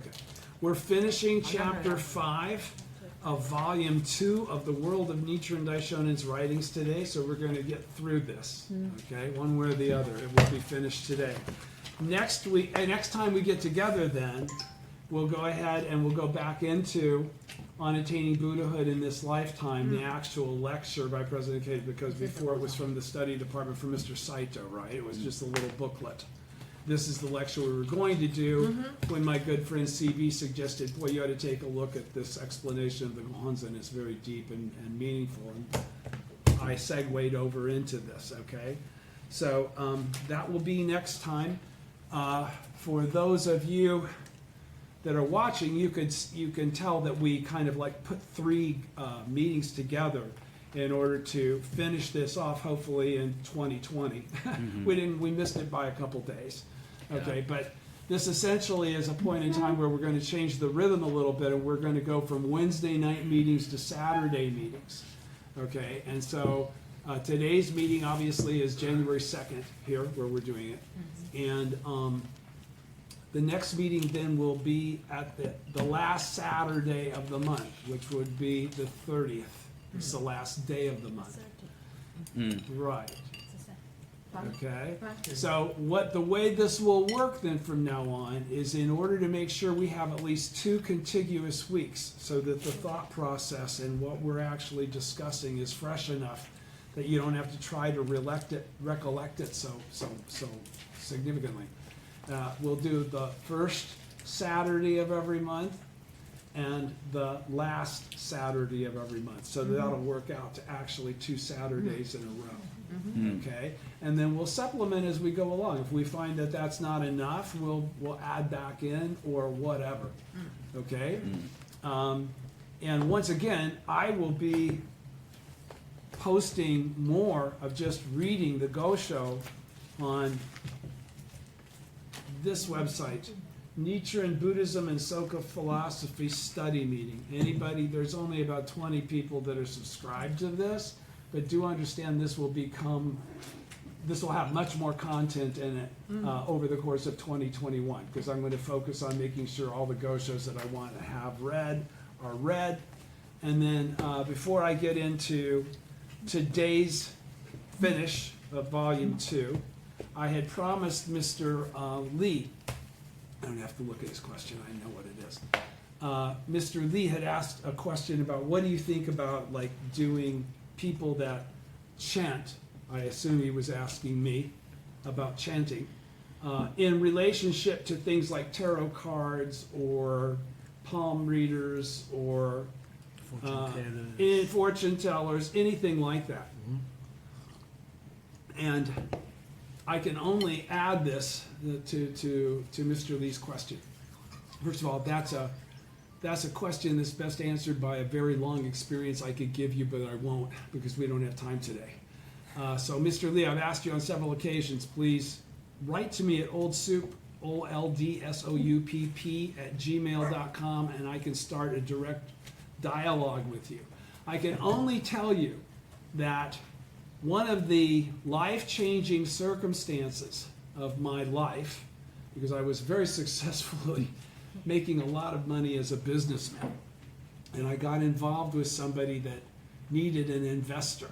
Okay. We're finishing chapter 5 of volume 2 of the World of Nichiren Daishonin's writings today, so we're going to get through this, okay, one way or the other. It will be finished today. Next time we get together then, we'll go ahead and we'll go back into On Attaining Buddhahood in This Lifetime, the actual lecture by President Cage, because before it was from the study department from Mr. Saito, right? It was just a little booklet. This is the lecture we were going to do when my good friend CB suggested, boy, you ought to take a look at this explanation of the gohonzon. It's very deep and meaningful. And I segued over into this, okay? So that will be next time. For those of you that are watching, you can tell that we kind of like put 3 meetings together in order to finish this off, hopefully in 2020. We missed it by a couple days. Okay, but this essentially is a point in time where we're going to change the rhythm a little bit, and we're going to go from Wednesday night meetings to Saturday meetings. Okay, and so today's meeting obviously is January 2nd here, where we're doing it. And the next meeting then will be at the last Saturday of the month, which would be the 30th. It's the last day of the month. Right. Okay. So the way this will work then from now on is in order to make sure we have at least 2 contiguous weeks so that the thought process and what we're actually discussing is fresh enough that you don't have to try to recollect it so significantly. We'll do the first Saturday of every month and the last Saturday of every month. So that'll work out to actually 2 Saturdays in a row. Okay? And then we'll supplement as we go along. If we find that that's not enough, we'll add back in or whatever. Okay? And once again, I will be posting more of just reading the Gosho on this website, Nichiren Buddhism and Soka Philosophy Study Meeting. Anybody, there's only about 20 people that are subscribed to this, but do understand this will have much more content in it over the course of 2021, because I'm going to focus on making sure all the Goshos that I want to have read are read. And then before I get into today's finish of Volume 2, I had promised Mr. Lee, I don't have to look at his question, I know what it is. Mr. Lee had asked a question about what do you think about like doing people that chant. I assume he was asking me about chanting in relationship to things like tarot cards or palm readers or fortune tellers, anything like that. And I can only add this to Mr. Lee's question. First of all, that's a question that's best answered by a very long experience I could give you, but I won't because we don't have time today. So Mr. Lee, I've asked you on several occasions, please write to me at oldsoup, OLDSOUPP @gmail.com, and I can start a direct dialogue with you. I can only tell you that one of the life-changing circumstances of my life, because I was very successfully making a lot of money as a businessman, and I got involved with somebody that needed an investor,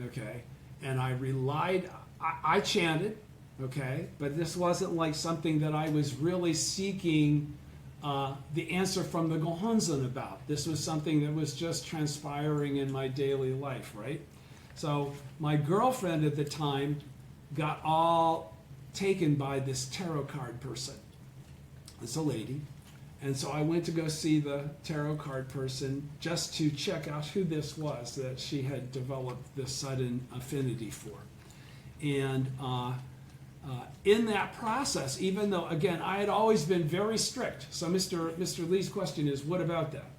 okay? And I chanted, okay? But this wasn't like something that I was really seeking the answer from the gohonzon about. This was something that was just transpiring in my daily life, right? So my girlfriend at the time got all taken by this tarot card person. It's a lady. And so I went to go see the tarot card person just to check out who this was that she had developed this sudden affinity for. And in that process, even though, again, I had always been very strict. So Mr. Lee's question is, what about that?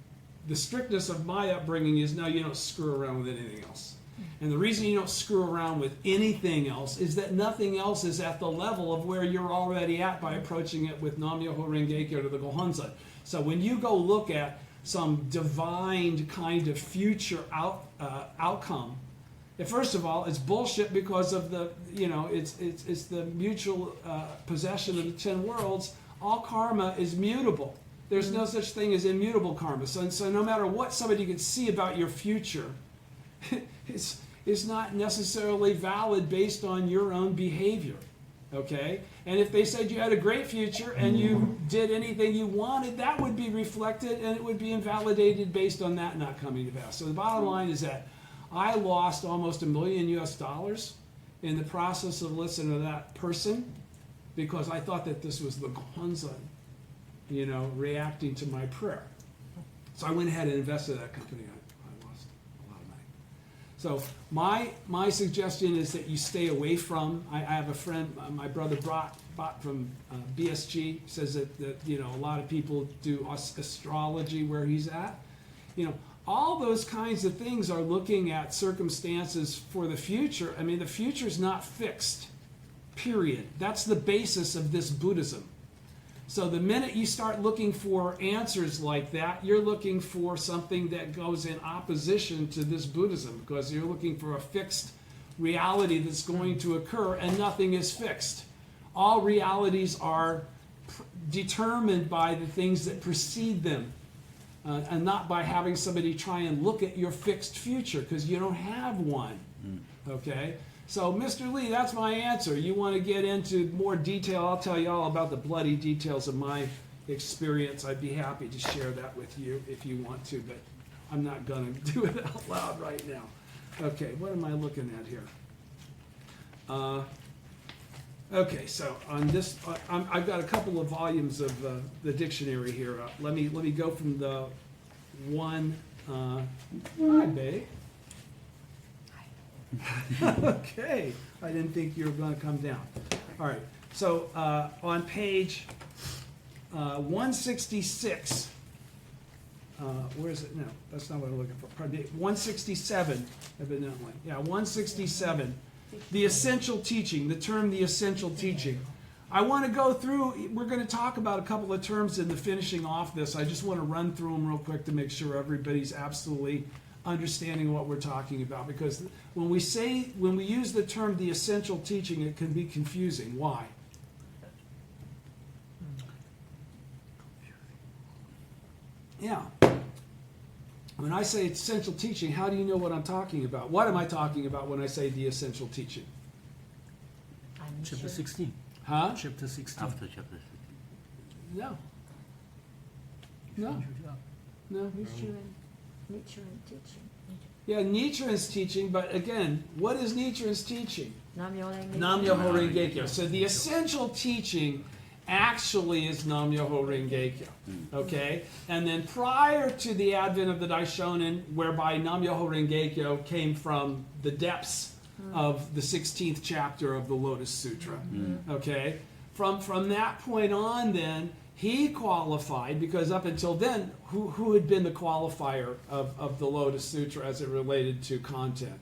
The strictness of my upbringing is, no, you don't screw around with anything else. And the reason you don't screw around with anything else is that nothing else is at the level of where you're already at by approaching it with Nam-myoho Renge-kyo to the gohonzon. So when you go look at some divine kind of future outcome, first of all, it's bullshit because of the, it's the mutual possession of the 10 worlds all karma is mutable. There's no such thing as immutable karma. So no matter what somebody can see about your future, it's not necessarily valid based on your own behavior. Okay? And if they said you had a great future and you did anything you wanted, that would be reflected and it would be invalidated based on that not coming to pass. So the bottom line is that I lost almost $1 million US in the process of listening to that person because I thought that this was the gohonzon, reacting to my prayer. So I went ahead and invested in that company. I lost a lot of money. So my suggestion is that you stay away from. I have a friend, my brother bought from BSG, says that a lot of people do astrology where he's at. All those kinds of things are looking at circumstances for the future. I mean, the future's not fixed, period. That's the basis of this Buddhism. So the minute you start looking for answers like that, you're looking for something that goes in opposition to this Buddhism, because you're looking for a fixed reality that's going to occur, and nothing is fixed. All realities are determined by the things that precede them, and not by having somebody try and look at your fixed future, because you don't have one. Okay? So, Mr. Lee, that's my answer. You want to get into more detail, I'll tell you all about the bloody details of my experience. I'd be happy to share that with you if you want to, but I'm not going to do it out loud right now. Okay, what am I looking at here? Okay, so on this, I've got a couple of volumes of the dictionary here. Let me go from the one. Hi, babe. Okay, I didn't think you were going to come down. All right, so on page 166, where is it? No, that's not what I'm looking for. Pardon me. 167, evidently. Yeah, 167. The essential teaching, the term the essential teaching. I want to go through, we're going to talk about a couple of terms in the finishing off this. I just want to run through them real quick to make sure everybody's absolutely understanding what we're talking about, because when we use the term the essential teaching, it can be confusing. Why? Yeah. When I say essential teaching, how do you know what I'm talking about? What am I talking about when I say the essential teaching? Chapter 16. Huh? Chapter 16. After chapter 16. No. No. No. Nichiren teaching. Yeah, Nichiren's teaching, but again, what is Nichiren's teaching? Nam-myoho Nam-myoho Renge-kyo. So the essential teaching actually is Nam-myoho Renge-kyo. Okay? And then prior to the advent of the Daishonin, whereby Nam-myoho Renge-kyo came from the depths of the 16th chapter of the Lotus Sutra. Okay? From that point on then, he qualified, because up until then, who had been the qualifier of the Lotus Sutra as it related to content?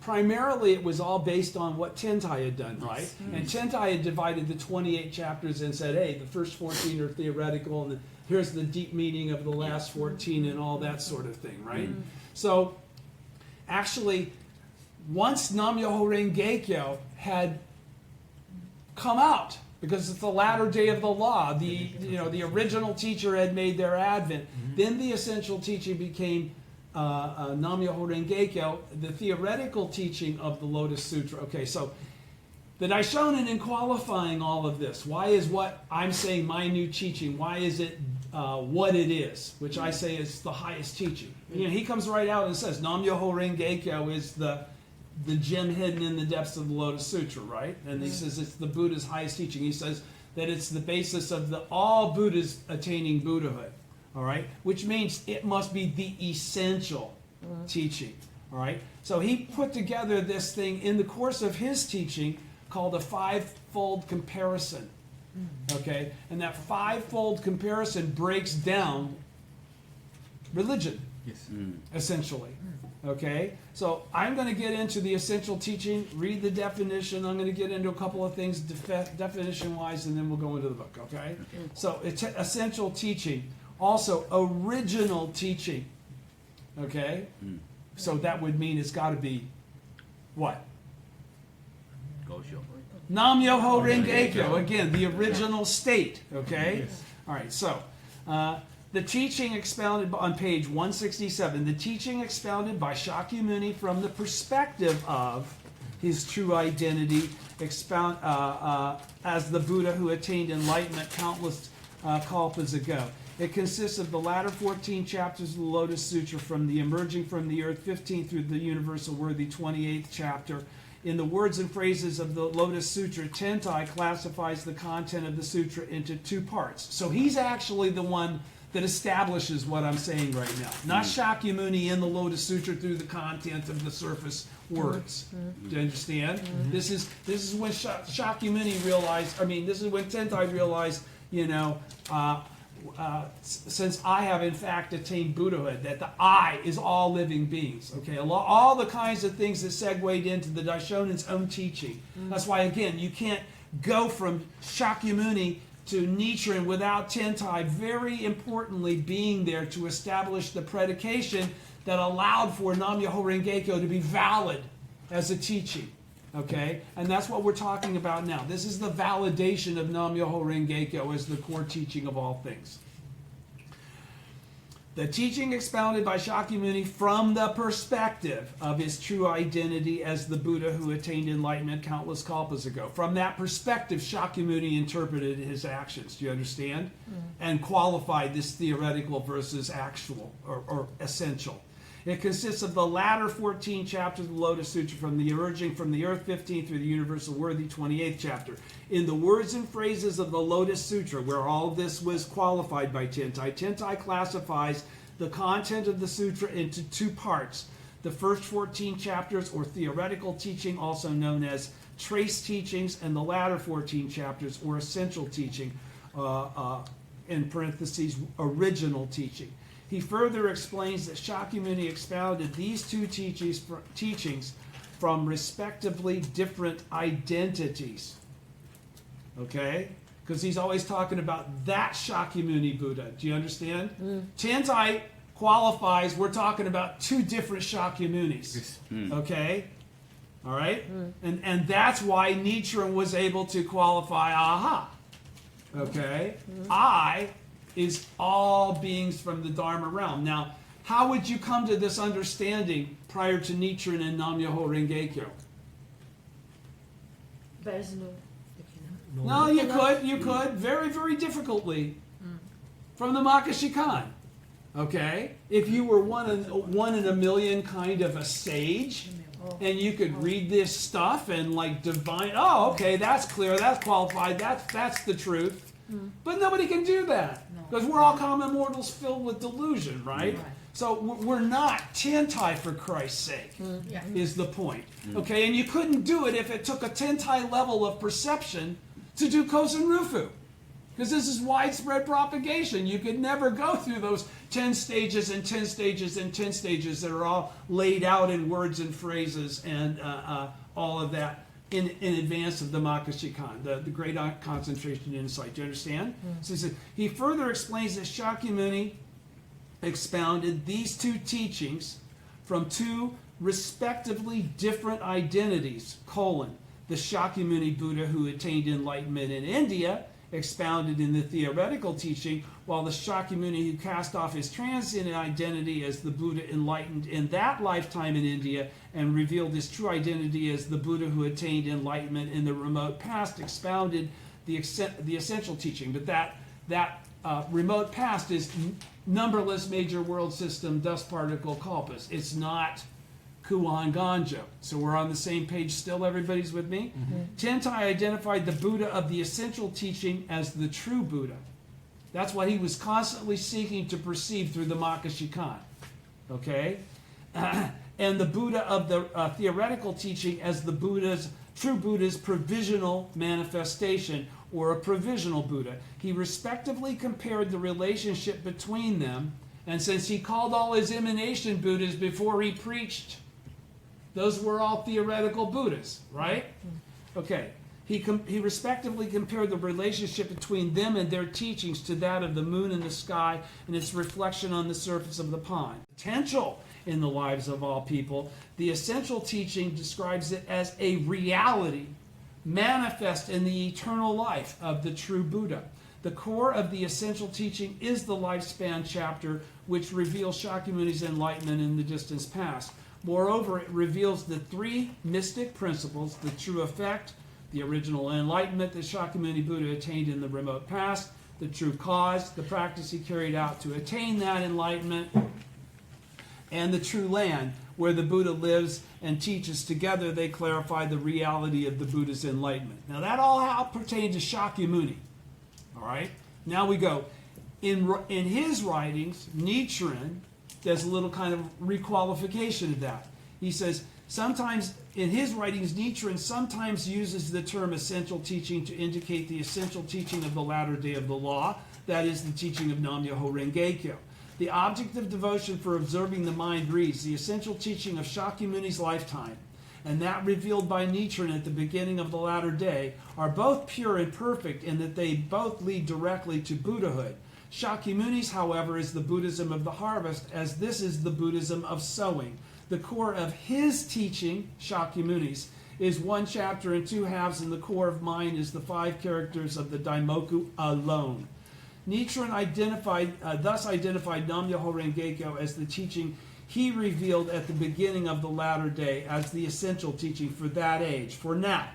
Primarily, it was all based on what Tentai had done, right? And Tentai had divided the 28 chapters and said, hey, the first 14 are theoretical, and here's the deep meaning of the last 14 and all that sort of thing, right? So, actually, once Nam-myoho Renge-kyo had come out, because it's the latter day of the law, the original teacher had made their advent, then the essential teaching became Nam-myoho Renge-kyo, the theoretical teaching of the Lotus Sutra. Okay, so the Daishonin, in qualifying all of this, why is what I'm saying my new teaching, why is it what it is, which I say is the highest teaching? He comes right out and says Nam-myoho Renge-kyo is the gem hidden in the depths of the Lotus Sutra, right? And he says it's the Buddha's highest teaching. He says that it's the basis of all Buddhas attaining Buddhahood, all right? Which means it must be the essential teaching, all right? So he put together this thing in the course of his teaching called a five-fold comparison, okay? And that five-fold comparison breaks down religion, essentially. Okay, so I'm going to get into the essential teaching, read the definition. I'm going to get into a couple of things definition-wise, and then we'll go into the book, okay? So it's essential teaching. Also, original teaching, okay? So that would mean it's got to be what? Nam Myoho Renge Kyo. Again, the original state. Okay? Yes. All right, so the teaching expounded on page 167, the teaching expounded by Shakyamuni from the perspective of his true identity, as the Buddha who attained enlightenment countless kalpas ago. It consists of the latter 14 chapters of the Lotus Sutra, from the emerging from the earth 15 through the universal worthy 28th chapter. In the words and phrases of the Lotus Sutra, Tentai classifies the content of the sutra into two parts. So he's actually the one that establishes what I'm saying right now. Not Shakyamuni in the Lotus Sutra through the content of the surface words. Do you understand? This is when Shakyamuni realized, this is when Tentai realized, since I have in fact attained Buddhahood, that the I is all living beings. Okay, all the kinds of things that segued into the Daishonin's own teaching. That's why, again, you can't go from Shakyamuni to Nichiren without Tentai very importantly being there to establish the predication that allowed for Nam Myoho Renge Kyo to be valid as a teaching. Okay? And that's what we're talking about now. This is the validation of Nam Myoho Renge Kyo as the core teaching of all things. The teaching expounded by Shakyamuni from the perspective of his true identity as the Buddha who attained enlightenment countless kalpas ago. From that perspective, Shakyamuni interpreted his actions. Do you understand? And qualified this theoretical versus actual or essential. It consists of the latter 14 chapters of the Lotus Sutra, from the emerging from the earth 15 through the universal worthy 28th chapter. In the words and phrases of the Lotus Sutra, where all this was qualified by Tentai, Tentai classifies the content of the sutra into two parts. The first 14 chapters, or theoretical teaching, also known as trace teachings, and the latter 14 chapters, or essential teaching, in parentheses, original teaching. He further explains that Shakyamuni expounded these two teachings from respectively different identities. Okay? Because he's always talking about that Shakyamuni Buddha. Do you understand? Tentai qualifies, we're talking about two different Shakyamunis. Yes. Okay? All right? And that's why Nichiren was able to qualify aha. Okay? I is all beings from the Dharma realm. Now, how would you come to this understanding prior to Nichiren and Nam Myoho Renge Kyo? There's no. No, you could, very, very difficultly, from the Makashikan. Okay? If you were one in a million kind of a sage, and you could read this stuff and like divine, oh, okay, that's clear, that's qualified, that's the truth. But nobody can do that. Because we're all common mortals filled with delusion, right? So we're not Tentai, for Christ's sake, is the point. Okay, and you couldn't do it if it took a Tentai level of perception to do kosen-rufu. Because this is widespread propagation. You could never go through those 10 stages and 10 stages and 10 stages that are all laid out in words and phrases and all of that in advance of the Makashikan, the great concentration insight. Do you understand? So he further explains that Shakyamuni expounded these two teachings from two respectively different identities, the Shakyamuni Buddha who attained enlightenment in India, expounded in the theoretical teaching, while the Shakyamuni who cast off his transcendent identity as the Buddha enlightened in that lifetime in India and revealed his true identity as the Buddha who attained enlightenment in the remote past, expounded the essential teaching. But that remote past is numberless major world system dust particle kalpas. It's not Kuan Ganjo. So we're on the same page still, everybody's with me? Tentai identified the Buddha of the essential teaching as the true Buddha. That's what he was constantly seeking to perceive through the Makashikan. Okay? And the Buddha of the theoretical teaching as the true Buddha's provisional manifestation, or a provisional Buddha. He respectively compared the relationship between them, and since he called all his emanation Buddhas before he preached, those were all theoretical Buddhas, right? Okay. He respectively compared the relationship between them and their teachings to that of the moon in the sky and its reflection on the surface of the pond. Potential in the lives of all people. The essential teaching describes it as a reality manifest in the eternal life of the true Buddha. The core of the essential teaching is the lifespan chapter, which reveals Shakyamuni's enlightenment in the distant past. Moreover, it reveals the three mystic principles: the true effect, the original enlightenment that Shakyamuni Buddha attained in the remote past; the true cause, the practice he carried out to attain that enlightenment; and the true land, where the Buddha lives and teaches. Together they clarify the reality of the Buddha's enlightenment. Now that all pertained to Shakyamuni. All right? Now we go. In his writings, Nichiren does a little kind of requalification of that. He says, sometimes in his writings, Nichiren sometimes uses the term essential teaching to indicate the essential teaching of the latter day of the law, that is, the teaching of Nam-myoho Renge-kyo. The object of devotion for observing the mind reads, the essential teaching of Shakyamuni's lifetime, and that revealed by Nichiren at the beginning of the latter day, are both pure and perfect in that they both lead directly to Buddhahood. Shakyamuni's, however, is the Buddhism of the harvest, as this is the Buddhism of sowing. The core of his teaching, Shakyamuni's, is one chapter and two halves, and the core of mine is the 5 characters of the Daimoku alone. Nichiren thus identified Nam-myoho Renge-kyo as the teaching he revealed at the beginning of the latter day, as the essential teaching for that age, for now.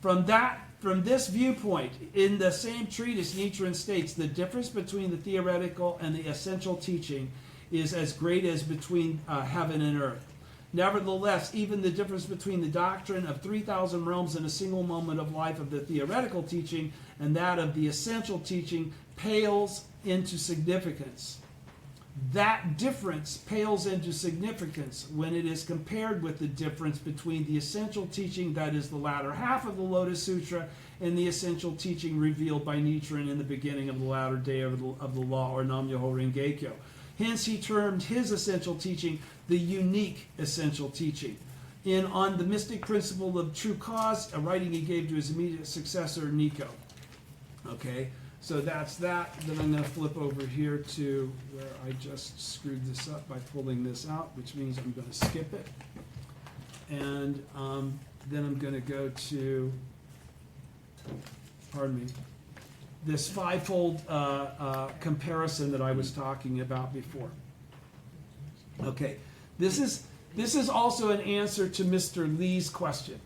From this viewpoint, in the same treatise, Nichiren states the difference between the theoretical and the essential teaching is as great as between heaven and earth. Nevertheless, even the difference between the doctrine of 3,000 realms in a single moment of life of the theoretical teaching and that of the essential teaching pales into significance. That difference pales into significance when it is compared with the difference between the essential teaching, that is the latter half of the Lotus Sutra, and the essential teaching revealed by Nichiren in the beginning of the latter day of the law, or Nam-myoho Renge-kyo. Hence he termed his essential teaching the unique essential teaching. On the mystic principle of true cause, a writing he gave to his immediate successor, Nikko. Okay, so that's that. Then I'm going to flip over here to where I just screwed this up by pulling this out, which means I'm going to skip it. And then I'm going to go to, pardon me, this 5-fold comparison that I was talking about before. Okay, this is also an answer to Mr. Lee's question.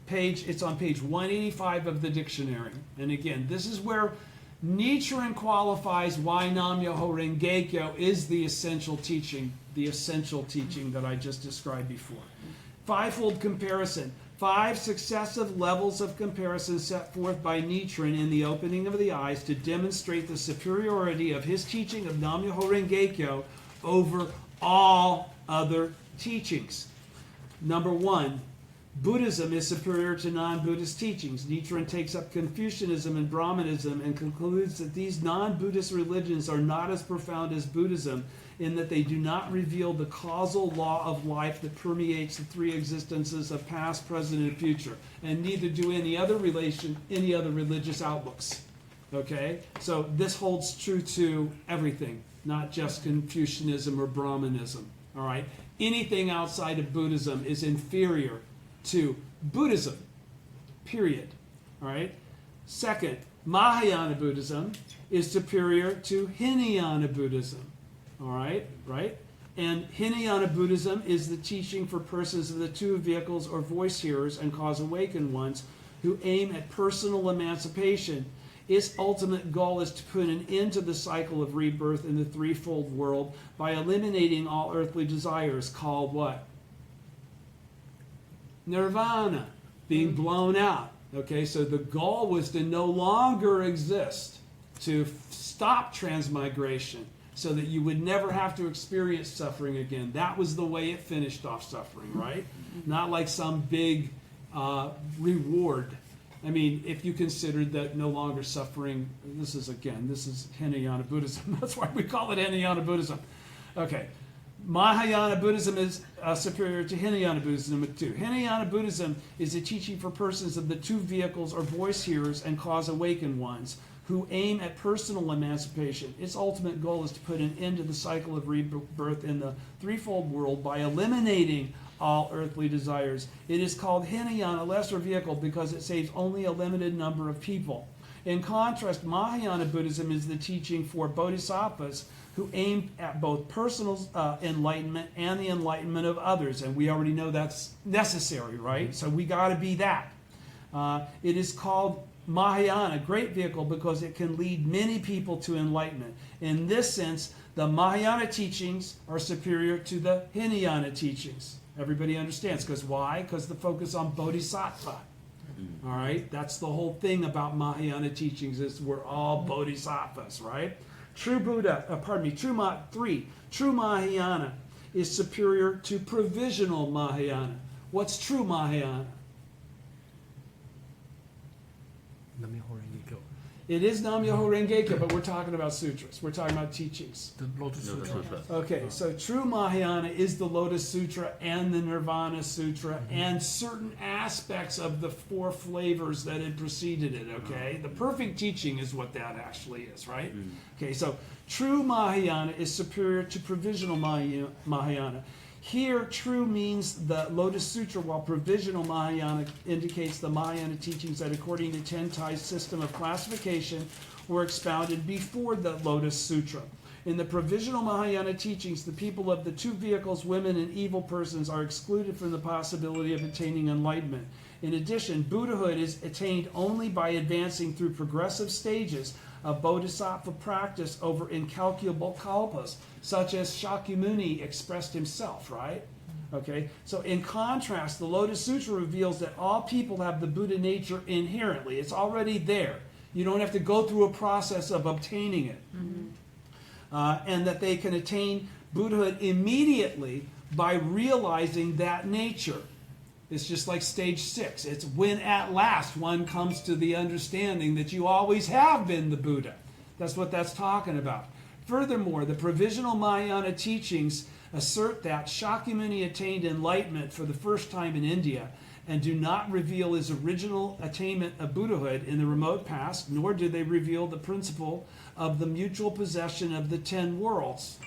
It's on page 185 of the dictionary. And again, this is where Nichiren qualifies why Nam-myoho Renge-kyo is the essential teaching that I just described before. 5-fold comparison. 5 successive levels of comparison set forth by Nichiren in the opening of the eyes to demonstrate the superiority of his teaching of Nam-myoho Renge-kyo over all other teachings. Number 1, Buddhism is superior to non-Buddhist teachings. Nichiren takes up Confucianism and Brahmanism and concludes that these non-Buddhist religions are not as profound as Buddhism in that they do not reveal the causal law of life that permeates the 3 existences of past, present, and future, and neither do any other religious outlooks. Okay? So this holds true to everything, not just Confucianism or Brahmanism. All right? Anything outside of Buddhism is inferior to Buddhism, period. All right? Second, Mahayana Buddhism is superior to Hinayana Buddhism. All right? Right? And Hinayana Buddhism is the teaching for persons of the 2 vehicles or voice hearers and cause awakened ones who aim at personal emancipation. Its ultimate goal is to put an end to the cycle of rebirth in the 3-fold world by eliminating all earthly desires, called what? Nirvana, being blown out. Okay, so the goal was to no longer exist, to stop transmigration, so that you would never have to experience suffering again. That was the way it finished off suffering, right? Not like some big reward. I mean, if you considered that no longer suffering, this is Hinayana Buddhism. That's why we call it Hinayana Buddhism. Okay. Mahayana Buddhism is superior to Hinayana Buddhism. Number 2. Hinayana Buddhism is a teaching for persons of the 2 vehicles or voice hearers and cause awakened ones who aim at personal emancipation. Its ultimate goal is to put an end to the cycle of rebirth in the threefold world by eliminating all earthly desires. It is called Hinayana, a lesser vehicle, because it saves only a limited number of people. In contrast, Mahayana Buddhism is the teaching for bodhisattvas who aim at both personal enlightenment and the enlightenment of others. And we already know that's necessary, right? So we got to be that. It is called Mahayana, great vehicle, because it can lead many people to enlightenment. In this sense, the Mahayana teachings are superior to the Hinayana teachings. Everybody understands. Because why? Because the focus on bodhisattva. All right? That's the whole thing about Mahayana teachings, is we're all bodhisattvas, right? True Mahayana is superior to provisional Mahayana. What's true Mahayana? Nam-myoho Renge-kyo. It is Nam-myoho Renge-kyo, but we're talking about sutras. We're talking about teachings. The Lotus Lotus Sutra. Sutra. Okay, so true Mahayana is the Lotus Sutra and the Nirvana Sutra and certain aspects of the four flavors that had preceded it, okay? The perfect teaching is what that actually is, right? Okay, so true Mahayana is superior to provisional Mahayana. Here, true means the Lotus Sutra, while provisional Mahayana indicates the Mahayana teachings that, according to Tentai's system of classification, were expounded before the Lotus Sutra. In the provisional Mahayana teachings, the people of the two vehicles, women and evil persons, are excluded from the possibility of attaining enlightenment. In addition, Buddhahood is attained only by advancing through progressive stages of bodhisattva practice over incalculable kalpas, such as Shakyamuni expressed himself, right? Okay, so in contrast, the Lotus Sutra reveals that all people have the Buddha nature inherently. It's already there. You don't have to go through a process of obtaining it. And that they can attain Buddhahood immediately by realizing that nature. It's just like stage 6. It's when at last one comes to the understanding that you always have been the Buddha. That's what that's talking about. Furthermore, the provisional Mahayana teachings assert that Shakyamuni attained enlightenment for the first time in India and do not reveal his original attainment of Buddhahood in the remote past, nor do they reveal the principle of the mutual possession of the 10 worlds.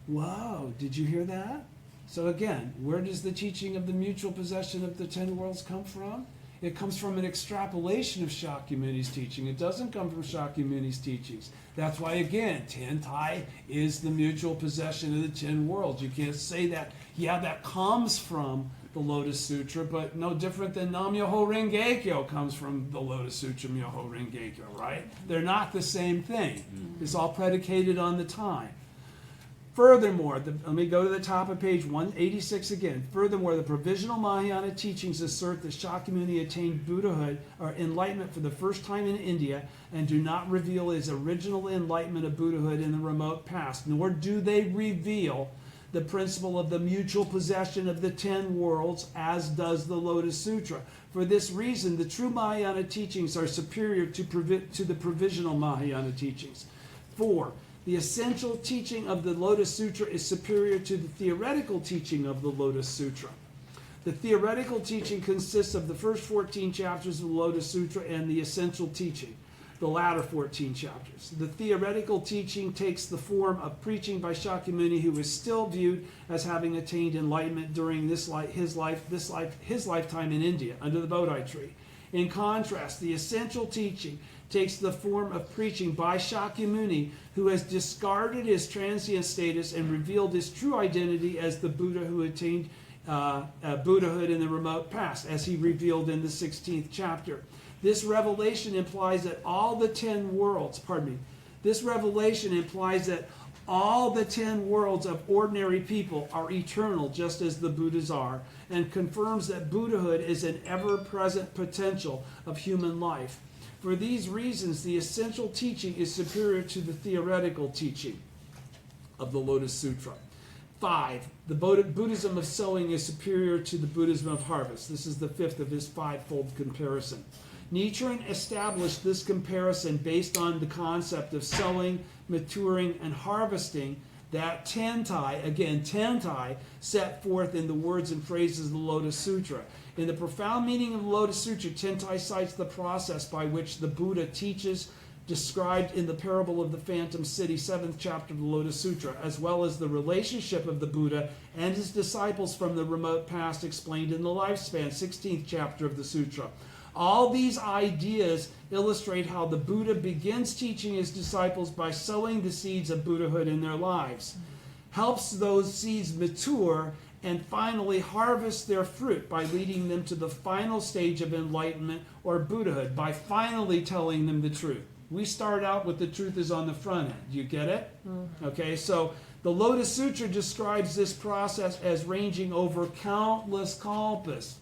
Whoa, did you hear that? So again, where does the teaching of the mutual possession of the 10 worlds come from? It comes from an extrapolation of Shakyamuni's teaching. It doesn't come from Shakyamuni's teachings. That's why, again, Tentai is the mutual possession of the 10 worlds. You can't say that, yeah, that comes from the Lotus Sutra, but no different than Nam-myoho Renge-kyo comes from the Lotus Sutra, Myoho Renge-kyo, right? They're not the same thing. It's all predicated on the time. Furthermore, let me go to the top of page 186 again. Furthermore, the provisional Mahayana teachings assert that Shakyamuni attained Buddhahood or enlightenment for the first time in India and do not reveal his original enlightenment of Buddhahood in the remote past, nor do they reveal the principle of the mutual possession of the 10 worlds, as does the Lotus Sutra. For this reason, the true Mahayana teachings are superior to the provisional Mahayana teachings. 4. The essential teaching of the Lotus Sutra is superior to the theoretical teaching of the Lotus Sutra. The theoretical teaching consists of the first 14 chapters of the Lotus Sutra and the essential teaching, the latter 14 chapters. The theoretical teaching takes the form of preaching by Shakyamuni, who is still viewed as having attained enlightenment during his lifetime in India under the Bodhi tree. In contrast, the essential teaching takes the form of preaching by Shakyamuni, who has discarded his transient status and revealed his true identity as the Buddha who attained Buddhahood in the remote past, as he revealed in the 16th chapter. This revelation implies that all the 10 worlds of ordinary people are eternal, just as the Buddhas are, and confirms that Buddhahood is an ever-present potential of human life. For these reasons, the essential teaching is superior to the theoretical teaching of the Lotus Sutra. 5. The Buddhism of sowing is superior to the Buddhism of harvest. This is the 5th of his 5-fold comparison. Nichiren established this comparison based on the concept of sowing, maturing, and harvesting that Tentai set forth in the words and phrases of the Lotus Sutra. In the profound meaning of the Lotus Sutra, Tentai cites the process by which the Buddha teaches described in the parable of the Phantom City, 7th chapter of the Lotus Sutra, as well as the relationship of the Buddha and his disciples from the remote past explained in the Lifespan, 16th chapter of the Sutra. All these ideas illustrate how the Buddha begins teaching his disciples by sowing the seeds of Buddhahood in their lives, helps those seeds mature, and finally harvest their fruit by leading them to the final stage of enlightenment or Buddhahood, by finally telling them the truth. We start out with the truth is on the front end. You get it? Okay, so the Lotus Sutra describes this process as ranging over countless kalpas,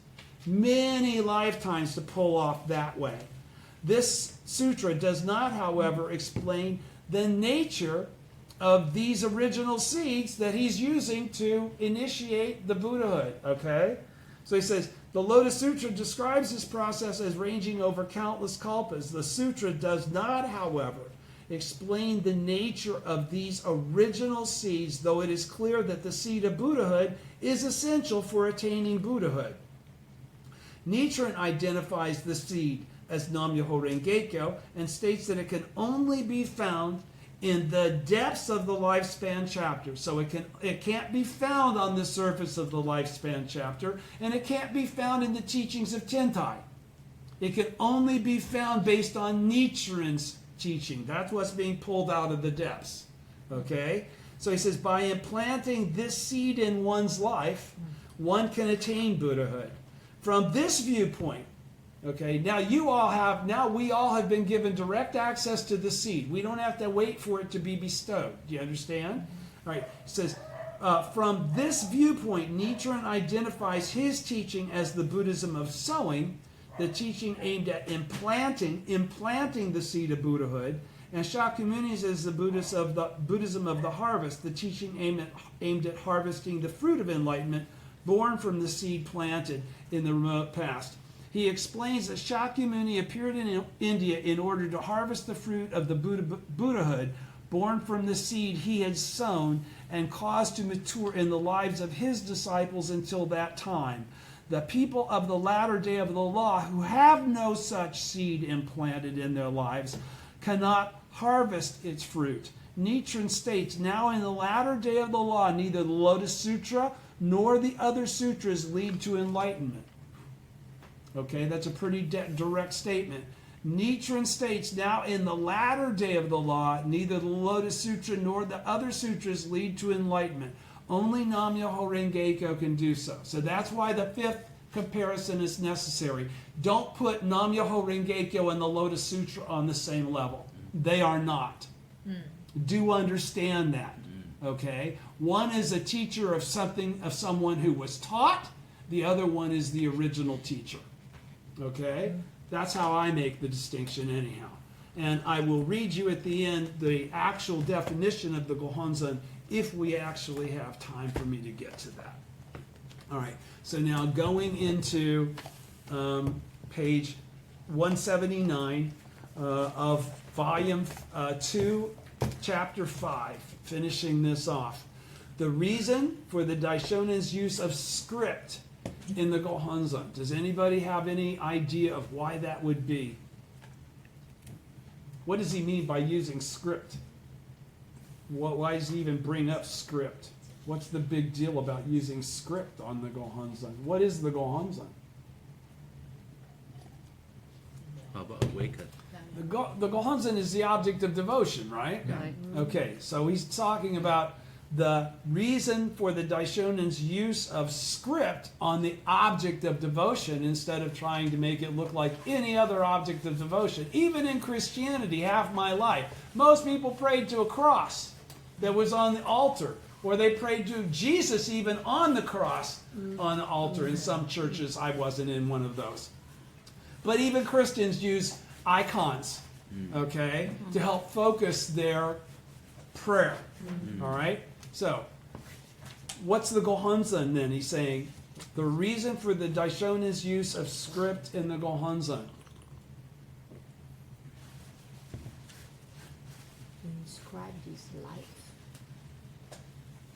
many lifetimes to pull off that way. This sutra does not, however, explain the nature of these original seeds that he's using to initiate the Buddhahood. Okay? So he says, the Lotus Sutra describes this process as ranging over countless kalpas. The sutra does not, however, explain the nature of these original seeds, though it is clear that the seed of Buddhahood is essential for attaining Buddhahood. Nichiren identifies the seed as Nam-myoho Renge-kyo and states that it can only be found in the depths of the Lifespan chapter. So it can't be found on the surface of the Lifespan chapter, and it can't be found in the teachings of Tentai. It can only be found based on Nichiren's teaching. That's what's being pulled out of the depths. Okay? So he says, by implanting this seed in one's life, one can attain Buddhahood. From this viewpoint, okay, now we all have been given direct access to the seed. We don't have to wait for it to be bestowed. Do you understand? All right, it says, from this viewpoint, Nichiren identifies his teaching as the Buddhism of sowing, the teaching aimed at implanting the seed of Buddhahood, and Shakyamuni's is the Buddhism of the harvest, the teaching aimed at harvesting the fruit of enlightenment born from the seed planted in the remote past. He explains that Shakyamuni appeared in India in order to harvest the fruit of the Buddhahood born from the seed he had sown and caused to mature in the lives of his disciples until that time. The people of the latter day of the law who have no such seed implanted in their lives cannot harvest its fruit. Nichiren states, now in the latter day of the law, neither the Lotus Sutra nor the other sutras lead to enlightenment. Okay, that's a pretty direct statement. Nichiren states, now in the latter day of the law, neither the Lotus Sutra nor the other sutras lead to enlightenment. Only Nam-myoho Renge-kyo can do so. So that's why the fifth comparison is necessary. Don't put Nam-myoho Renge-kyo and the Lotus Sutra on the same level. They are not. Do understand that. Okay? One is a teacher of someone who was taught. The other one is the original teacher. Okay? That's how I make the distinction anyhow. And I will read you at the end the actual definition of the gohonzon if we actually have time for me to get to that. All right. So now going into page 179 of volume 2, chapter 5, finishing this off. The reason for the Daishonin's use of script in the gohonzon. Does anybody have any idea of why that would be? What does he mean by using script? Why does he even bring up script? What's the big deal about using script on the gohonzon? What is the gohonzon? How about awaken? The gohonzon is the object of devotion, right? Right. Okay, so he's talking about the reason for the Daishonin's use of script on the object of devotion instead of trying to make it look like any other object of devotion. Even in Christianity, half my life, most people prayed to a cross that was on the altar, or they prayed to Jesus even on the cross on the altar. In some churches, I wasn't in one of those. But even Christians use icons, okay, to help focus their prayer. All right? So, what's the gohonzon then? He's saying the reason for the Daishonin's use of script in the gohonzon. He inscribed his life.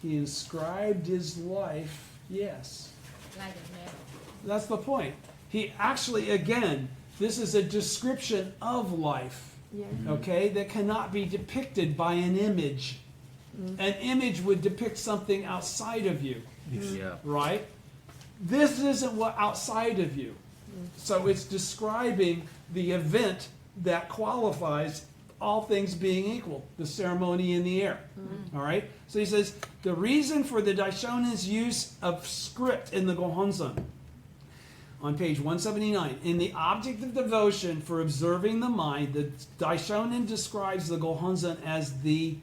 He inscribed his life, yes. Like a medal. That's the point. He actually, again, this is a description of life. Yes. okay, that cannot be depicted by an image. An image would depict something outside of you, Yeah. right? This isn't what outside of you. So it's describing the event that qualifies all things being equal, the ceremony in the air. All right? So he says, the reason for the Daishonin's use of script in the gohonzon, on page 179, in the object of devotion for observing the mind, the Daishonin describes the gohonzon as the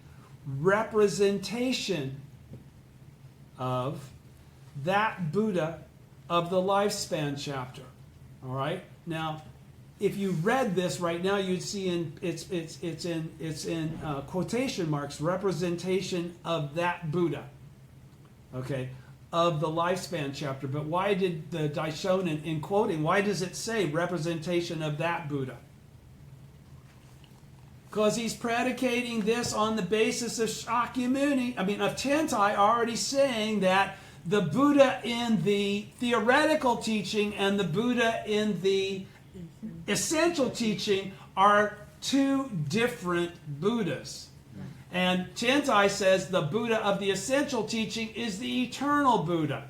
representation of that Buddha of the lifespan chapter. All right? Now, if you read this right now, you'd see it's in quotation marks, representation of that Buddha. Okay, of the lifespan chapter. But why did the Daishonin, in quoting, why does it say representation of that Buddha? Because he's predicating this on the basis of Shakyamuni, of Tentai already saying that the Buddha in the theoretical teaching and the Buddha in the essential teaching are two different Buddhas. And Tentai says the Buddha of the essential teaching is the eternal Buddha.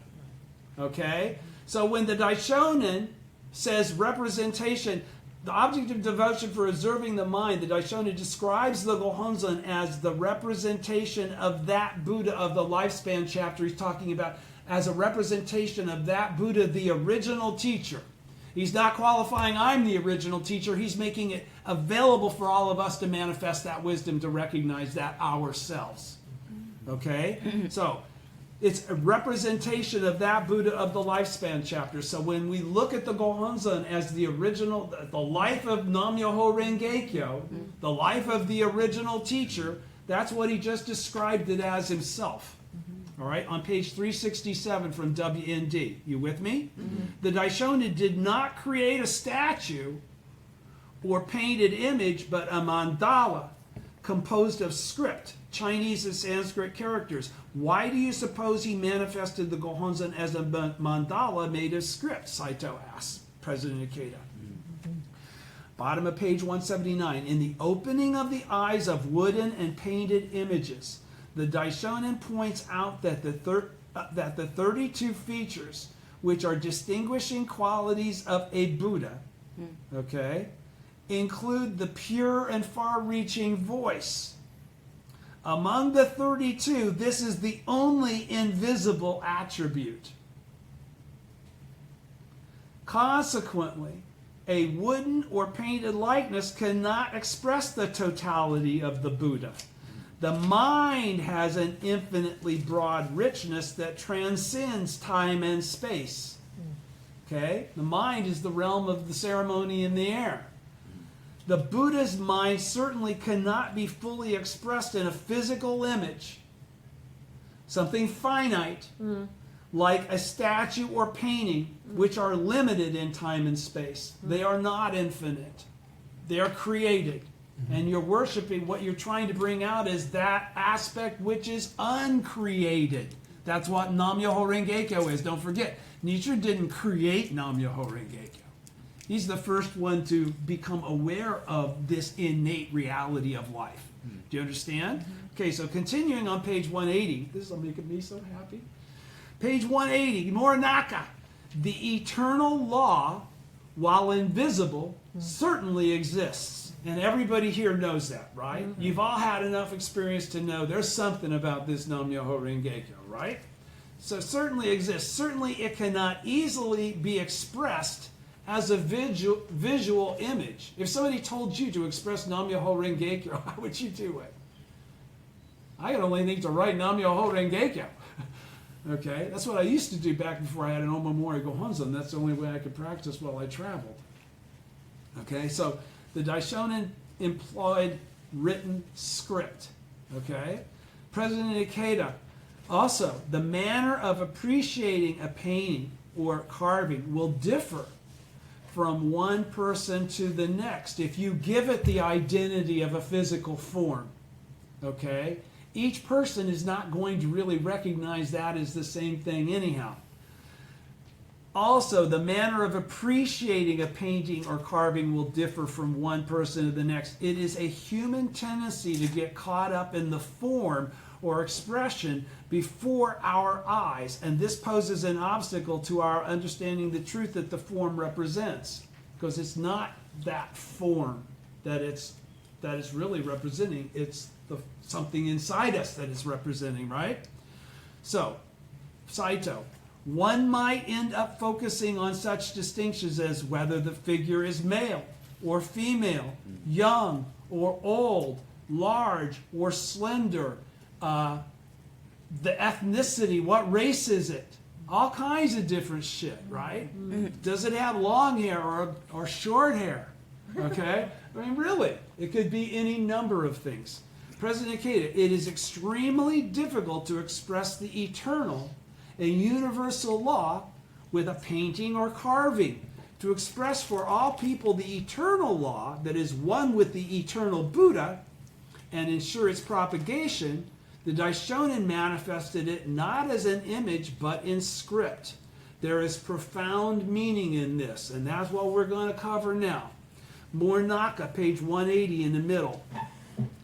Okay? So when the Daishonin says representation, the object of devotion for observing the mind, the Daishonin describes the gohonzon as the representation of that Buddha of the lifespan chapter he's talking about, as a representation of that Buddha, the original teacher. He's not qualifying I'm the original teacher. He's making it available for all of us to manifest that wisdom, to recognize that ourselves. Okay? So, it's a representation of that Buddha of the lifespan chapter. So when we look at the gohonzon as the original, the life of Nam-myoho Renge-kyo, the life of the original teacher, that's what he just described it as himself. All right, on page 367 from WND. You with me? The Daishonin did not create a statue or painted image, but a mandala composed of script, Chinese and Sanskrit characters. Why do you suppose he manifested the gohonzon as a mandala made of script? Saito asks President Ikeda. Bottom of page 179. In the opening of the eyes of wooden and painted images, the Daishonin points out that the 32 features, which are distinguishing qualities of a Buddha, okay, include the pure and far-reaching voice. Among the 32, this is the only invisible attribute. Consequently, a wooden or painted likeness cannot express the totality of the Buddha. The mind has an infinitely broad richness that transcends time and space. Okay? The mind is the realm of the ceremony in the air. The Buddha's mind certainly cannot be fully expressed in a physical image, something finite, like a statue or painting, which are limited in time and space. They are not infinite. They are created. And you're worshiping, what you're trying to bring out is that aspect which is uncreated. That's what Nam-myoho Renge-kyo is. Don't forget, Nichiren didn't create Nam-myoho Renge-kyo. He's the first one to become aware of this innate reality of life. Do you understand? Okay, so continuing on page 180. This is making me so happy. Page 180, Morinaka. The eternal law, while invisible, certainly exists. And everybody here knows that, right? You've all had enough experience to know there's something about this Nam-myoho Renge-kyo, right? So certainly exists. Certainly it cannot easily be expressed as a visual image. If somebody told you to express Nam-myoho Renge-kyo, how would you do it? I could only think to write Nam-myoho Renge-kyo. Okay? That's what I used to do back before I had an Omamori Gohonzon. That's the only way I could practice while I traveled. Okay? So the Daishonin employed written script. Okay? President Ikeda, also, the manner of appreciating a painting or carving will differ from one person to the next if you give it the identity of a physical form. Okay? Each person is not going to really recognize that as the same thing anyhow. Also, the manner of appreciating a painting or carving will differ from one person to the next. It is a human tendency to get caught up in the form or expression before our eyes, and this poses an obstacle to our understanding the truth that the form represents, because it's not that form that it's really representing. It's something inside us that is representing, right? So, Saito, one might end up focusing on such distinctions as whether the figure is male or female, young or old, large or slender, the ethnicity, what race is it? All kinds of different shit, right? Does it have long hair or short hair? Okay? I mean, really, it could be any number of things. President Ikeda, it is extremely difficult to express the eternal, a universal law, with a painting or carving. To express for all people the eternal law that is one with the eternal Buddha and ensure its propagation, the Daishonin manifested it not as an image but in script. There is profound meaning in this, and that's what we're going to cover now. Mornaka, page 180 in the middle.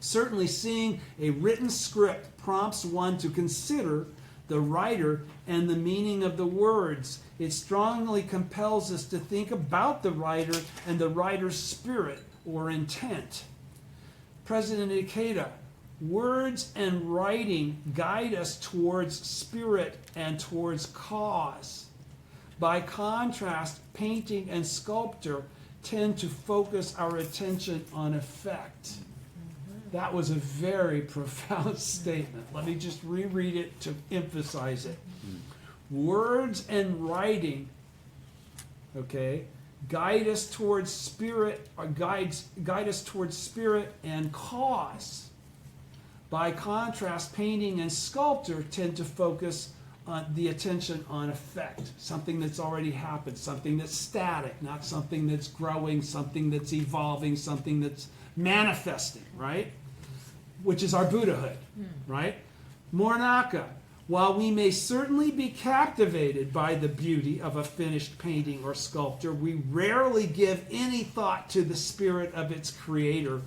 Certainly seeing a written script prompts one to consider the writer and the meaning of the words. It strongly compels us to think about the writer and the writer's spirit or intent. President Ikeda, words and writing guide us towards spirit and towards cause. By contrast, painting and sculpture tend to focus our attention on effect. That was a very profound statement. Let me just reread it to emphasize it. Words and writing, okay, guide us towards spirit, or guide us towards spirit and cause. By contrast, painting and sculpture tend to focus on the attention on effect, something that's already happened, something that's static, not something that's growing, something that's evolving, something that's manifesting, right? Which is our Buddhahood, right? Mornaka, while we may certainly be captivated by the beauty of a finished painting or sculpture, we rarely give any thought to the spirit of its creator.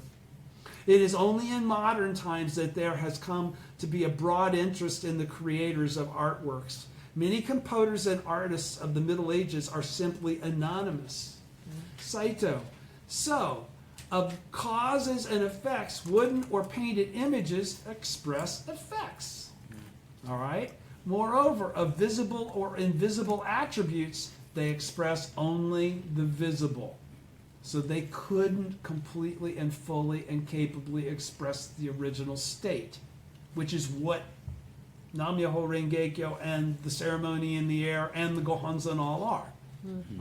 It is only in modern times that there has come to be a broad interest in the creators of artworks. Many composers and artists of the Middle Ages are simply anonymous. Saito, so, of causes and effects, wooden or painted images express effects. All right? Moreover, of visible or invisible attributes, they express only the visible. So they couldn't completely and fully and capably express the original state, which is what Nam-myoho Renge-kyo and the ceremony in the air and the gohonzon all are.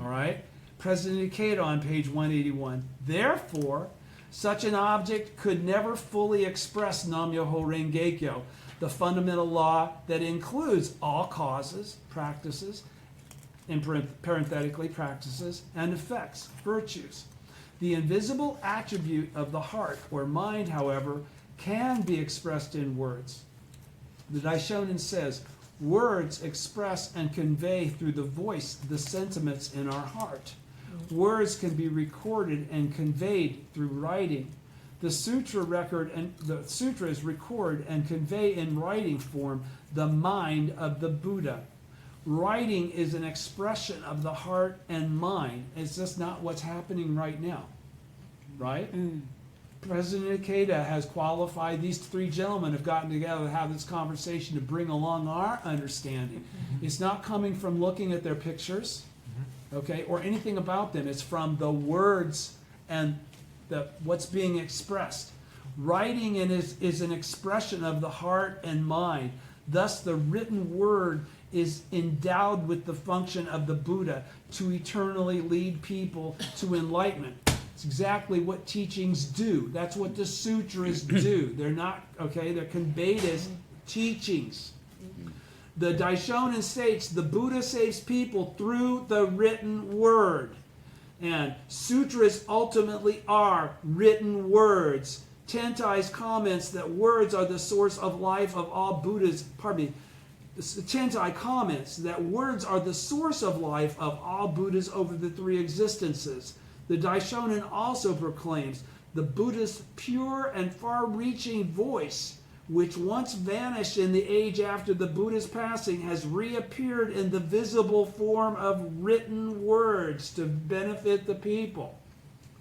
All right? President Ikeda on page 181. Therefore, such an object could never fully express Nam-myoho Renge-kyo, the fundamental law that includes all causes, practices, and parenthetically practices, and effects, virtues. The invisible attribute of the heart or mind, however, can be expressed in words. The Daishonin says, words express and convey through the voice the sentiments in our heart. Words can be recorded and conveyed through writing. The sutras record and convey in writing form the mind of the Buddha. Writing is an expression of the heart and mind. It's just not what's happening right now, right? President Ikeda has qualified, these three gentlemen have gotten together to have this conversation to bring along our understanding. It's not coming from looking at their pictures, okay, or anything about them. It's from the words and what's being expressed. Writing is an expression of the heart and mind. Thus, the written word is endowed with the function of the Buddha to eternally lead people to enlightenment. It's exactly what teachings do. That's what the sutras do. They're not, okay, they're conveyed as teachings. The Daishonin states the Buddha saves people through the written word. And sutras ultimately are written words. Tentai's comments that words are the source of life of all Buddhas, Tentai comments that words are the source of life of all Buddhas over the three existences. The Daishonin also proclaims the Buddha's pure and far-reaching voice, which once vanished in the age after the Buddha's passing, has reappeared in the visible form of written words to benefit the people.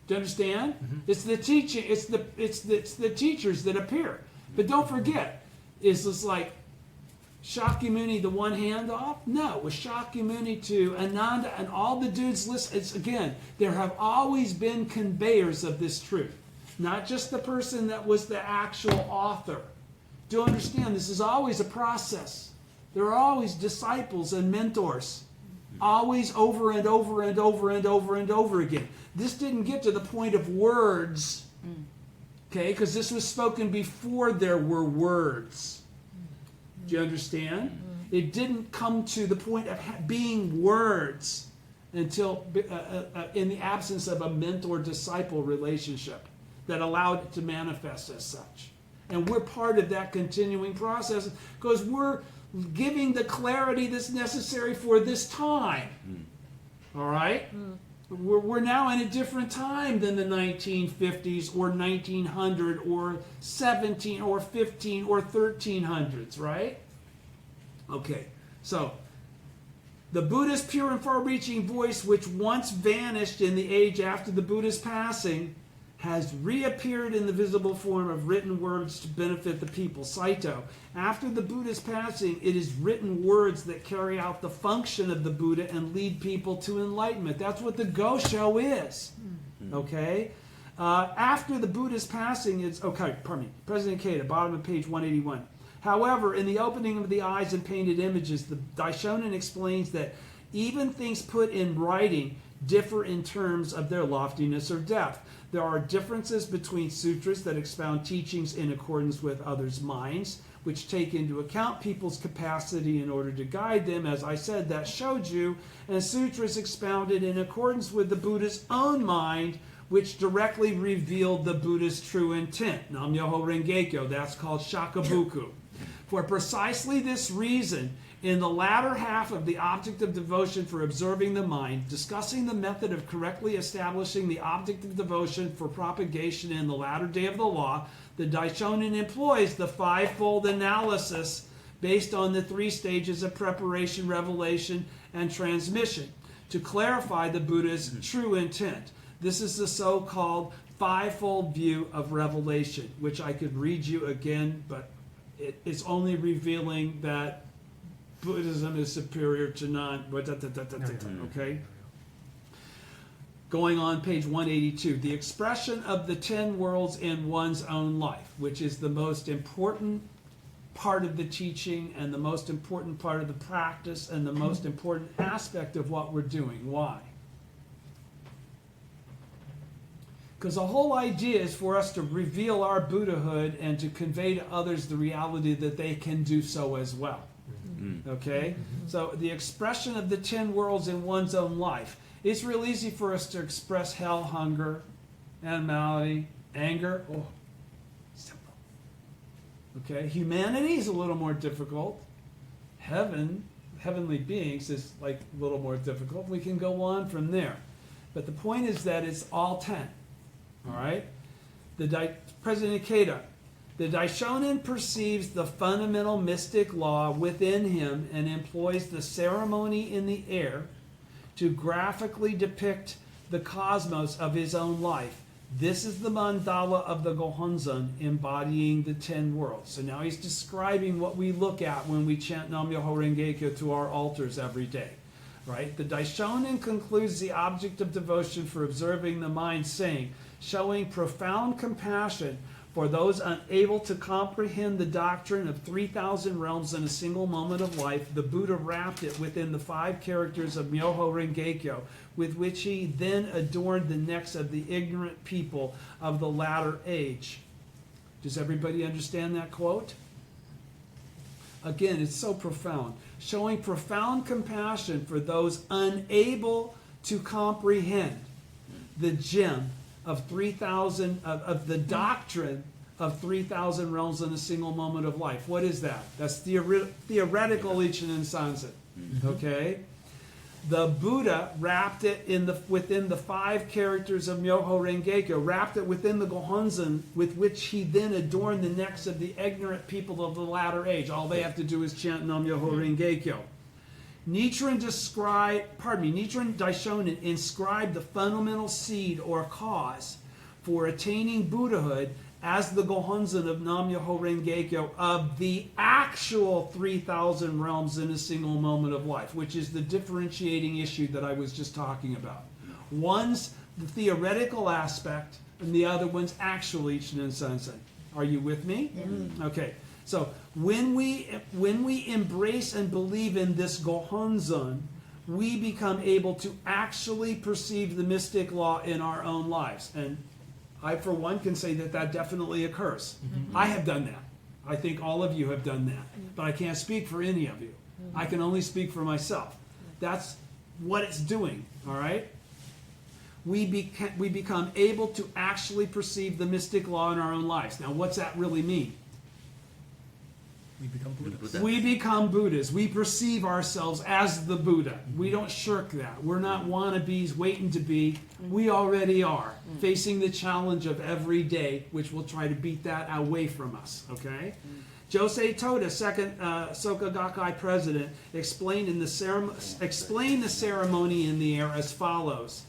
Do you understand? Mm-hmm. It's the teaching. It's the teachers that appear. But don't forget, is this like Shakyamuni the one hand off? No, with Shakyamuni to Ananda and all the dudes listen. It's again, there have always been conveyors of this truth, not just the person that was the actual author. Do you understand? This is always a process. There are always disciples and mentors, always over and over and over and over and over again. This didn't get to the point of words, okay, because this was spoken before there were words. Do you understand? It didn't come to the point of being words until in the absence of a mentor-disciple relationship that allowed it to manifest as such. And we're part of that continuing process because we're giving the clarity that's necessary for this time. All right? We're now in a different time than the 1950s or 1900 or 17 or 15 or 1300s, right? Okay, so the Buddha's pure and far-reaching voice, which once vanished in the age after the Buddha's passing, has reappeared in the visible form of written words to benefit the people. Saito, after the Buddha's passing, it is written words that carry out the function of the Buddha and lead people to enlightenment. That's what the Gosho is. Okay? After the Buddha's passing, President Keita, bottom of page 181. However, in the opening of the eyes and painted images, the Daishonin explains that even things put in writing differ in terms of their loftiness or depth. There are differences between sutras that expound teachings in accordance with others' minds, which take into account people's capacity in order to guide them, as I said, that shoju, and sutras expounded in accordance with the Buddha's own mind, which directly revealed the Buddha's true intent. Nam-myoho Renge-kyo, that's called shakabuku. For precisely this reason, in the latter half of the object of devotion for observing the mind, discussing the method of correctly establishing the object of devotion for propagation in the latter day of the law, the Daishonin employs the fivefold analysis based on the three stages of preparation, revelation, and transmission to clarify the Buddha's true intent. This is the so-called fivefold view of revelation, which I could read you again, but it is only revealing that Buddhism is superior to okay? Going on, page 182. The expression of the 10 worlds in one's own life, which is the most important part of the teaching and the most important part of the practice and the most important aspect of what we're doing. Why? Because the whole idea is for us to reveal our Buddhahood and to convey to others the reality that they can do so as well. Okay? So the expression of the 10 worlds in one's own life. It's real easy for us to express hell, hunger, animality, anger. Oh, simple. Okay? Humanity is a little more difficult. Heavenly beings is like a little more difficult. We can go on from there. But the point is that it's all 10. All right? President Keita, the Daishonin perceives the fundamental mystic law within him and employs the ceremony in the air to graphically depict the cosmos of his own life. This is the mandala of the gohonzon embodying the 10 worlds. So now he's describing what we look at when we chant Nam-myoho Renge-kyo to our altars every day. Right? The Daishonin concludes the object of devotion for observing the mind, saying, showing profound compassion for those unable to comprehend the doctrine of 3,000 realms in a single moment of life, the Buddha wrapped it within the 5 characters of Myoho Renge-kyo, with which he then adorned the necks of the ignorant people of the latter age. Does everybody understand that quote? Again, it's so profound. Showing profound compassion for those unable to comprehend the gem of 3,000 of the doctrine of 3,000 realms in a single moment of life. What is that? That's theoretical Ichinen Sanzen. Okay? The Buddha wrapped it within the 5 characters of Myoho Rengekyo, wrapped it within the gohonzon, with which he then adorned the necks of the ignorant people of the latter age. All they have to do is chant Nam Myoho Rengekyo. Nichiren Daishonin inscribed the fundamental seed or cause for attaining Buddhahood as the gohonzon of Nam Myoho Rengekyo of the actual 3,000 realms in a single moment of life, which is the differentiating issue that I was just talking about. One's the theoretical aspect, and the other one's actual Ichinen Sanzen. Are you with me? Yeah. Okay. So when we embrace and believe in this gohonzon, we become able to actually perceive the mystic law in our own lives. And I, for one, can say that that definitely occurs. I have done that. I think all of you have done that. But I can't speak for any of you. I can only speak for myself. That's what it's doing, all right? We become able to actually perceive the mystic law in our own lives. Now, what's that really mean? We become Buddhists. We become Buddhas. We perceive ourselves as the Buddha. We don't shirk that. We're not wannabes waiting to be. We already are, facing the challenge of every day, which will try to beat that away from us, okay? Josei Toda, second Soka Gakkai president, explained the ceremony in the air as follows.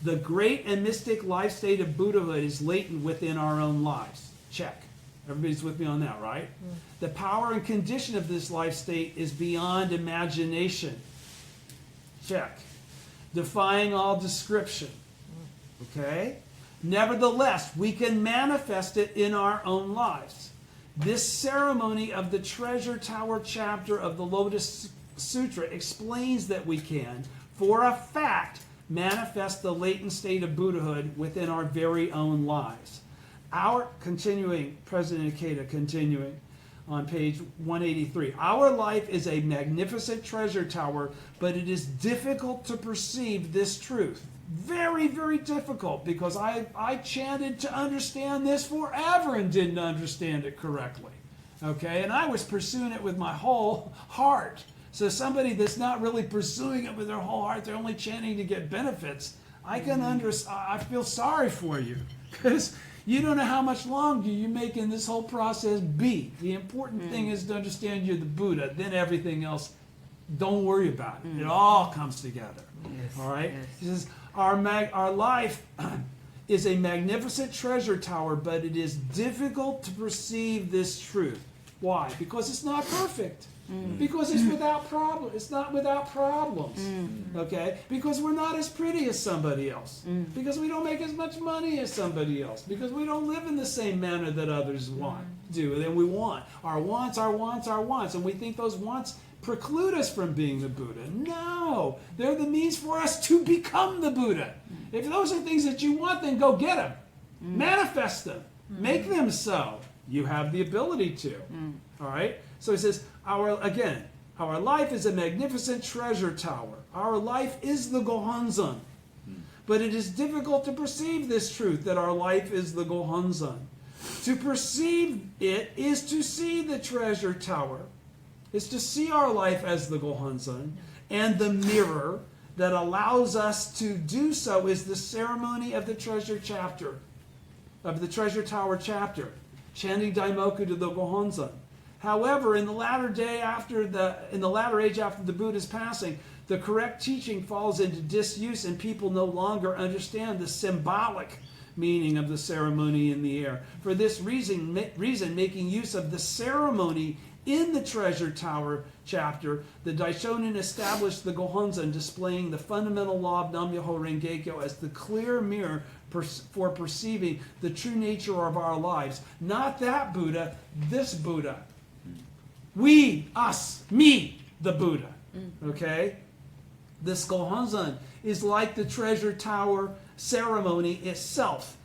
The great and mystic life state of Buddhahood is latent within our own lives. Check. Everybody's with me on that, right? The power and condition of this life state is beyond imagination. Check. Defying all description. Okay? Nevertheless, we can manifest it in our own lives. This ceremony of the Treasure Tower chapter of the Lotus Sutra explains that we can, for a fact, manifest the latent state of Buddhahood within our very own lives. President Ikeda continuing on page 183. Our life is a magnificent treasure tower, but it is difficult to perceive this truth. Very, very difficult, because I chanted to understand this forever and didn't understand it correctly. Okay, and I was pursuing it with my whole heart. So somebody that's not really pursuing it with their whole heart, they're only chanting to get benefits, I feel sorry for you, because you don't know how much longer you're making this whole process be. The important thing is to understand you're the Buddha. Then everything else, don't worry about it. It all comes together. Yes. All right? Yes. He says, our life is a magnificent treasure tower, but it is difficult to perceive this truth. Why? Because it's not perfect. Because it's without problem. It's not without problems. Okay? Because we're not as pretty as somebody else. Because we don't make as much money as somebody else. Because we don't live in the same manner that others do. And we want. Our wants, our wants, our wants. And we think those wants preclude us from being the Buddha. No. They're the means for us to become the Buddha. If those are things that you want, then go get them. Manifest them. Make them so. You have the ability to. All right? So he says, our life is a magnificent treasure tower. Our life is the gohonzon. But it is difficult to perceive this truth, that our life is the gohonzon. To perceive it is to see the treasure tower. Is to see our life as the gohonzon. And the mirror that allows us to do so is the ceremony of the treasure chapter, of the treasure tower chapter, chanting Daimoku to the gohonzon. However, in the latter age after the Buddha's passing, the correct teaching falls into disuse, and people no longer understand the symbolic meaning of the ceremony in the air. For this reason, making use of the ceremony in the Treasure Tower chapter, the Daishonin established the gohonzon, displaying the fundamental law of Nam Myoho Rengekyo as the clear mirror for perceiving the true nature of our lives. Not that Buddha, this Buddha. We, us, me, the Buddha. Okay? This gohonzon is like the treasure tower ceremony itself.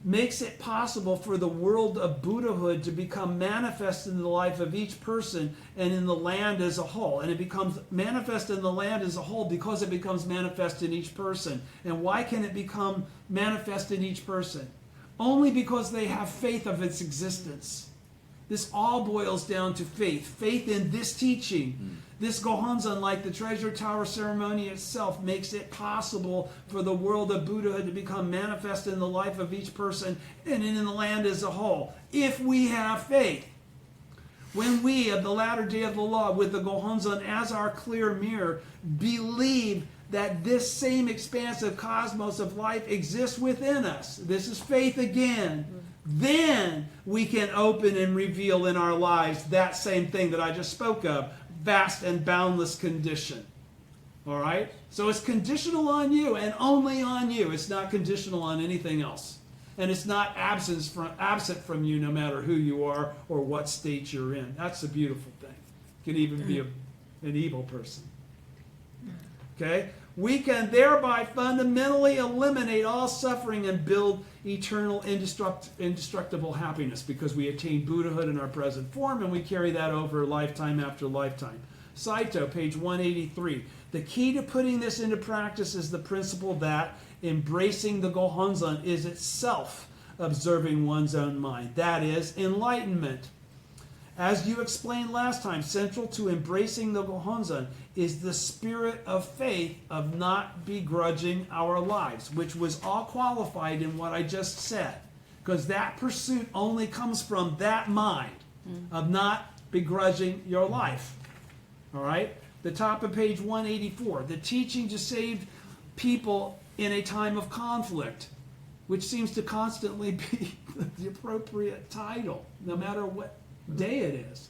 Makes it possible for the world of Buddhahood to become manifest in the life of each person and in the land as a whole. And it becomes manifest in the land as a whole because it becomes manifest in each person. And why can it become manifest in each person? only because they have faith of its existence. This all boils down to faith. Faith in this teaching. This gohonzon, like the treasure tower ceremony itself, makes it possible for the world of Buddhahood to become manifest in the life of each person and in the land as a whole, if we have faith. When we, of the latter day of the law, with the gohonzon as our clear mirror, believe that this same expansive cosmos of life exists within us, this is faith again, then we can open and reveal in our lives that same thing that I just spoke of, vast and boundless condition. All right? So it's conditional on you and only on you. It's not conditional on anything else. And it's not absent from you no matter who you are or what state you're in. That's a beautiful thing. You can even be an evil person. Okay? We can thereby fundamentally eliminate all suffering and build eternal indestructible happiness because we attain Buddhahood in our present form and we carry that over lifetime after lifetime. Saito, page 183. The key to putting this into practice is the principle that embracing the gohonzon is itself observing one's own mind. That is enlightenment. As you explained last time, central to embracing the gohonzon is the spirit of faith of not begrudging our lives, which was all qualified in what I just said. Because that pursuit only comes from that mind of not begrudging your life. All right? The top of page 184. The teaching to save people in a time of conflict, which seems to constantly be the appropriate title, no matter what day it is.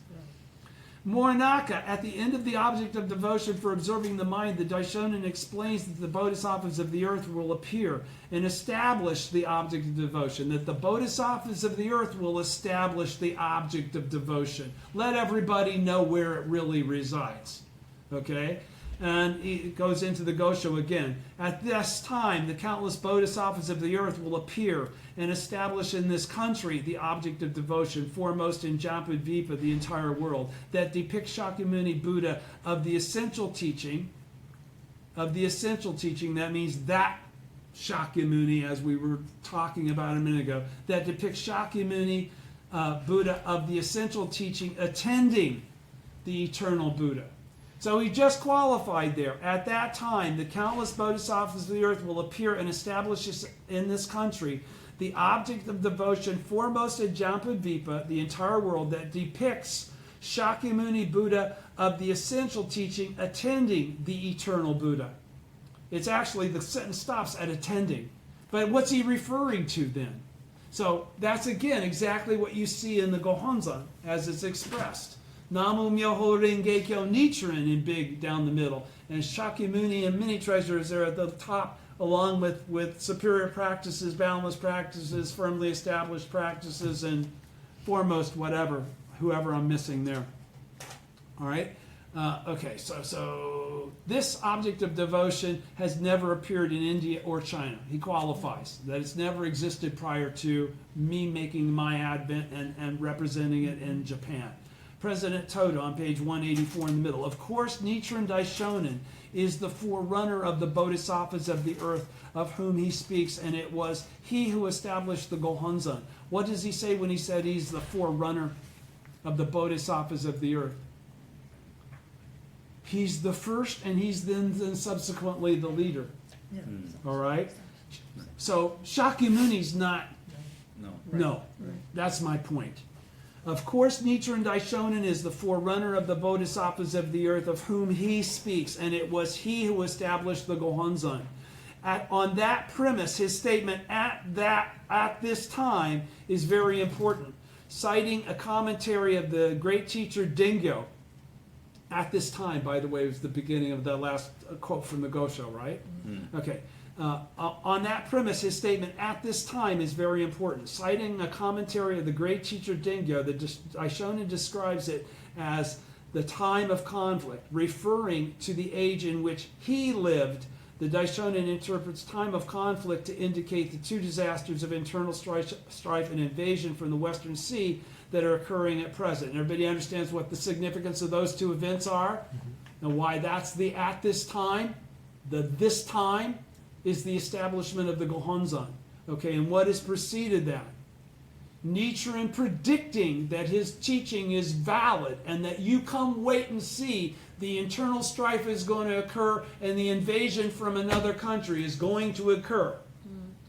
Morinaka, at the end of the object of devotion for observing the mind, the Daishonin explains that the bodhisattvas of the earth will appear and establish the object of devotion, that the bodhisattvas of the earth will establish the object of devotion. Let everybody know where it really resides. Okay? And it goes into the Gosho again. At this time, the countless bodhisattvas of the earth will appear and establish in this country the object of devotion, foremost in Jampadvipa, the entire world, that depicts Shakyamuni Buddha of the essential teaching. Of the essential teaching, that means that Shakyamuni, as we were talking about a minute ago, that depicts Shakyamuni Buddha of the essential teaching, attending the eternal Buddha. So he just qualified there. At that time, the countless bodhisattvas of the earth will appear and establish in this country the object of devotion foremost in Jampadvipa, the entire world, that depicts Shakyamuni Buddha of the essential teaching, attending the eternal Buddha. It's actually, the sentence stops at attending. But what's he referring to then? So that's again exactly what you see in the gohonzon as it's expressed. Namu Myoho Renge Kyo Nichiren in big down the middle, and Shakyamuni and many treasures there at the top, along with superior practices, boundless practices, firmly established practices, and foremost whoever I'm missing there. All right? Okay, so this object of devotion has never appeared in India or China. He qualifies that it's never existed prior to me making my advent and representing it in Japan. President Toto on page 184 in the middle. Of course, Nichiren Daishonin is the forerunner of the bodhisattvas of the earth of whom he speaks, and it was he who established the gohonzon. What does he say when he said he's the forerunner of the bodhisattvas of the earth? He's the first, and he's then subsequently the leader. Yeah. All right? So Shakyamuni's not... No. Right. That's my point. Of course, Nichiren Daishonin is the forerunner of the bodhisattvas of the earth of whom he speaks, and it was he who established the gohonzon. On that premise, his statement at this time is very important, citing a commentary of the great teacher Dengyo. At this time, by the way, was the beginning of the last quote from the Gosho, right? Okay. On that premise, his statement at this time is very important. Citing a commentary of the great teacher Dengyo, the Daishonin describes it as the time of conflict, referring to the age in which he lived. The Daishonin interprets time of conflict to indicate the two disasters of internal strife and invasion from the Western Sea that are occurring at present. And everybody understands what the significance of those two events are, and why that's the at this time. The this time is the establishment of the gohonzon. Okay, and what has preceded that? Nichiren predicting that his teaching is valid and that you come wait and see, the internal strife is going to occur and the invasion from another country is going to occur.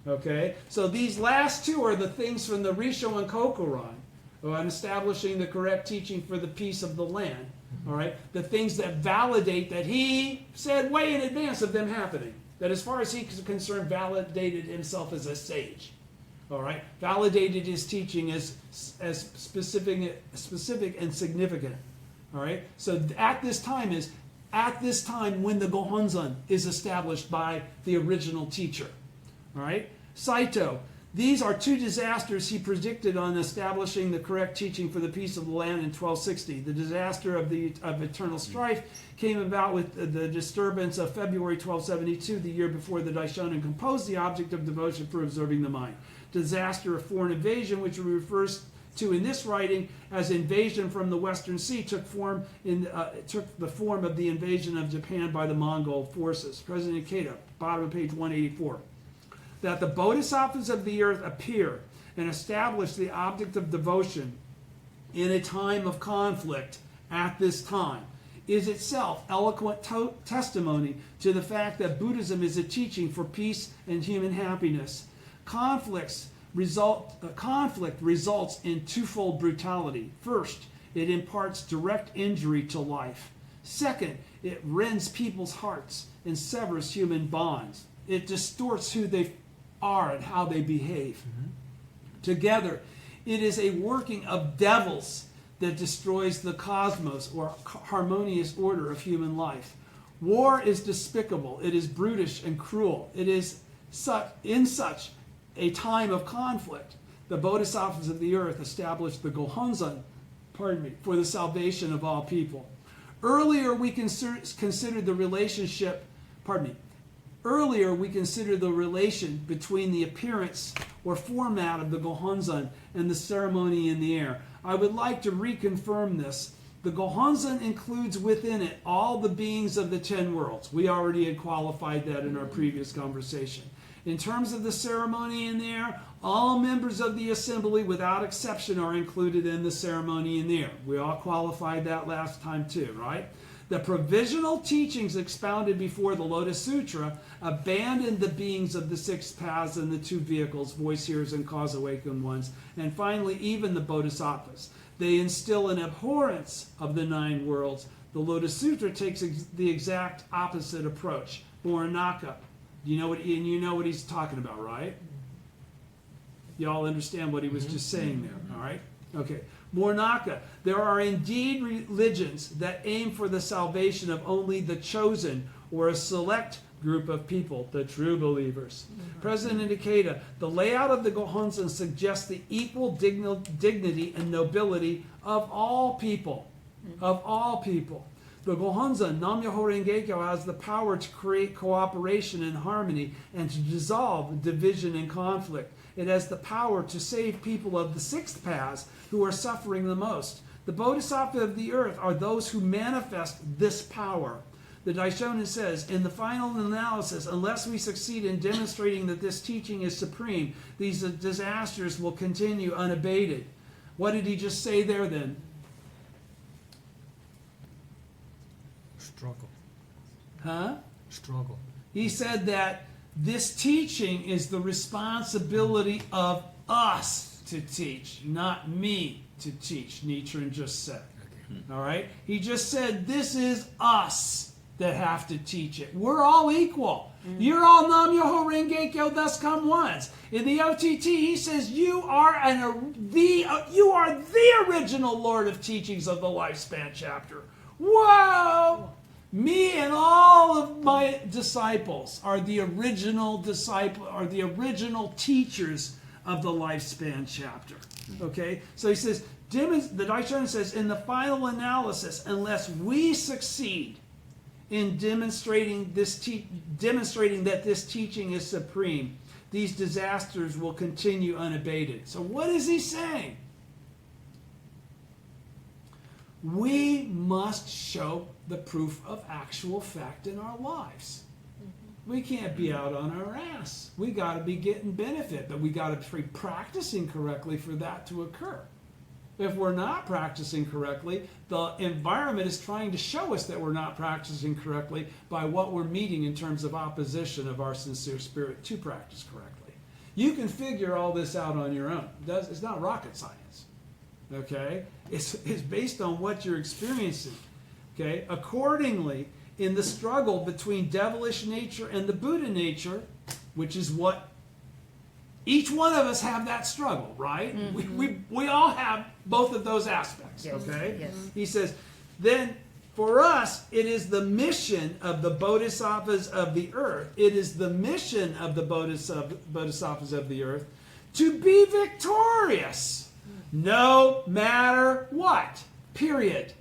Okay, so these last two are the things from the Risho and Kokuran on establishing the correct teaching for the peace of the land. All right, the things that validate that he said way in advance of them happening. That as far as he's concerned, validated himself as a sage. All right, validated his teaching as specific and significant. All right, so at this time when the gohonzon is established by the original teacher. All right, Saito. These are two disasters he predicted on establishing the correct teaching for the peace of the land in 1260. The disaster of eternal strife came about with the disturbance of February 1272, the year before the Daishonin composed the object of devotion for observing the mind. Disaster of foreign invasion, which refers to in this writing as invasion from the Western Sea, took the form of the invasion of Japan by the Mongol forces. President Ikeda, bottom of page 184. That the bodhisattvas of the earth appear and establish the object of devotion in a time of conflict at this time is itself eloquent testimony to the fact that Buddhism is a teaching for peace and human happiness. Conflict results in twofold brutality. First, it imparts direct injury to life. Second, it rends people's hearts and severs human bonds. It distorts who they are and how they behave. Together, it is a working of devils that destroys the cosmos or harmonious order of human life. War is despicable. It is brutish and cruel. It is in such a time of conflict, the bodhisattvas of the earth established the gohonzon, for the salvation of all people. Earlier, we considered the relation between the appearance or format of the gohonzon and the ceremony in the air. I would like to reconfirm this. The gohonzon includes within it all the beings of the 10 worlds. We already had qualified that in our previous conversation. In terms of the ceremony in the air, all members of the assembly without exception are included in the ceremony in the air. We all qualified that last time too, right? The provisional teachings expounded before the Lotus Sutra abandoned the beings of the 6 paths and the 2 vehicles, voice hearers and cause awakened ones, and finally even the bodhisattvas. They instill an abhorrence of the 9 worlds. The Lotus Sutra takes the exact opposite approach. Moranaka. You know what he's talking about, right? You all understand what he was just saying there, all right? Okay. Moranaka. There are indeed religions that aim for the salvation of only the chosen or a select group of people, the true believers. President Ikeda, the layout of the gohonzon suggests the equal dignity and nobility of all people. Of all people. The gohonzon, Nam-myoho Renge-kyo, has the power to create cooperation and harmony and to dissolve division and conflict. It has the power to save people of the 6 paths who are suffering the most. The bodhisattva of the earth are those who manifest this power. The Daishonin says, in the final analysis, unless we succeed in demonstrating that this teaching is supreme, these disasters will continue unabated. What did he just say there then? Struggle. Huh? Struggle. He said that this teaching is the responsibility of us to teach, not me to teach, Nichiren just said. Okay. All right? He just said this is us that have to teach it. We're all equal. You're all Nam-myoho Renge-kyo, thus come ones. In the OTT, he says you are the original Lord of Teachings of the Lifespan chapter. Whoa! Me and all of my disciples are the original teachers of the Lifespan chapter. Okay? So he says, the Daishonin says, in the final analysis, unless we succeed in demonstrating that this teaching is supreme, these disasters will continue unabated. So what is he saying? We must show the proof of actual fact in our lives. We can't be out on our ass. We got to be getting benefit, but we got to be practicing correctly for that to occur. If we're not practicing correctly, the environment is trying to show us that we're not practicing correctly by what we're meeting in terms of opposition of our sincere spirit to practice correctly. You can figure all this out on your own. It's not rocket science. Okay? It's based on what you're experiencing. Okay? Accordingly, in the struggle between devilish nature and the Buddha nature, which is what each one of us have that struggle, right? We all have both of those aspects, Yes. okay? Yes. He says, then for us, it is the mission of the bodhisattvas of the earth. It is the mission of the bodhisattvas of the earth to be victorious, no matter what, period.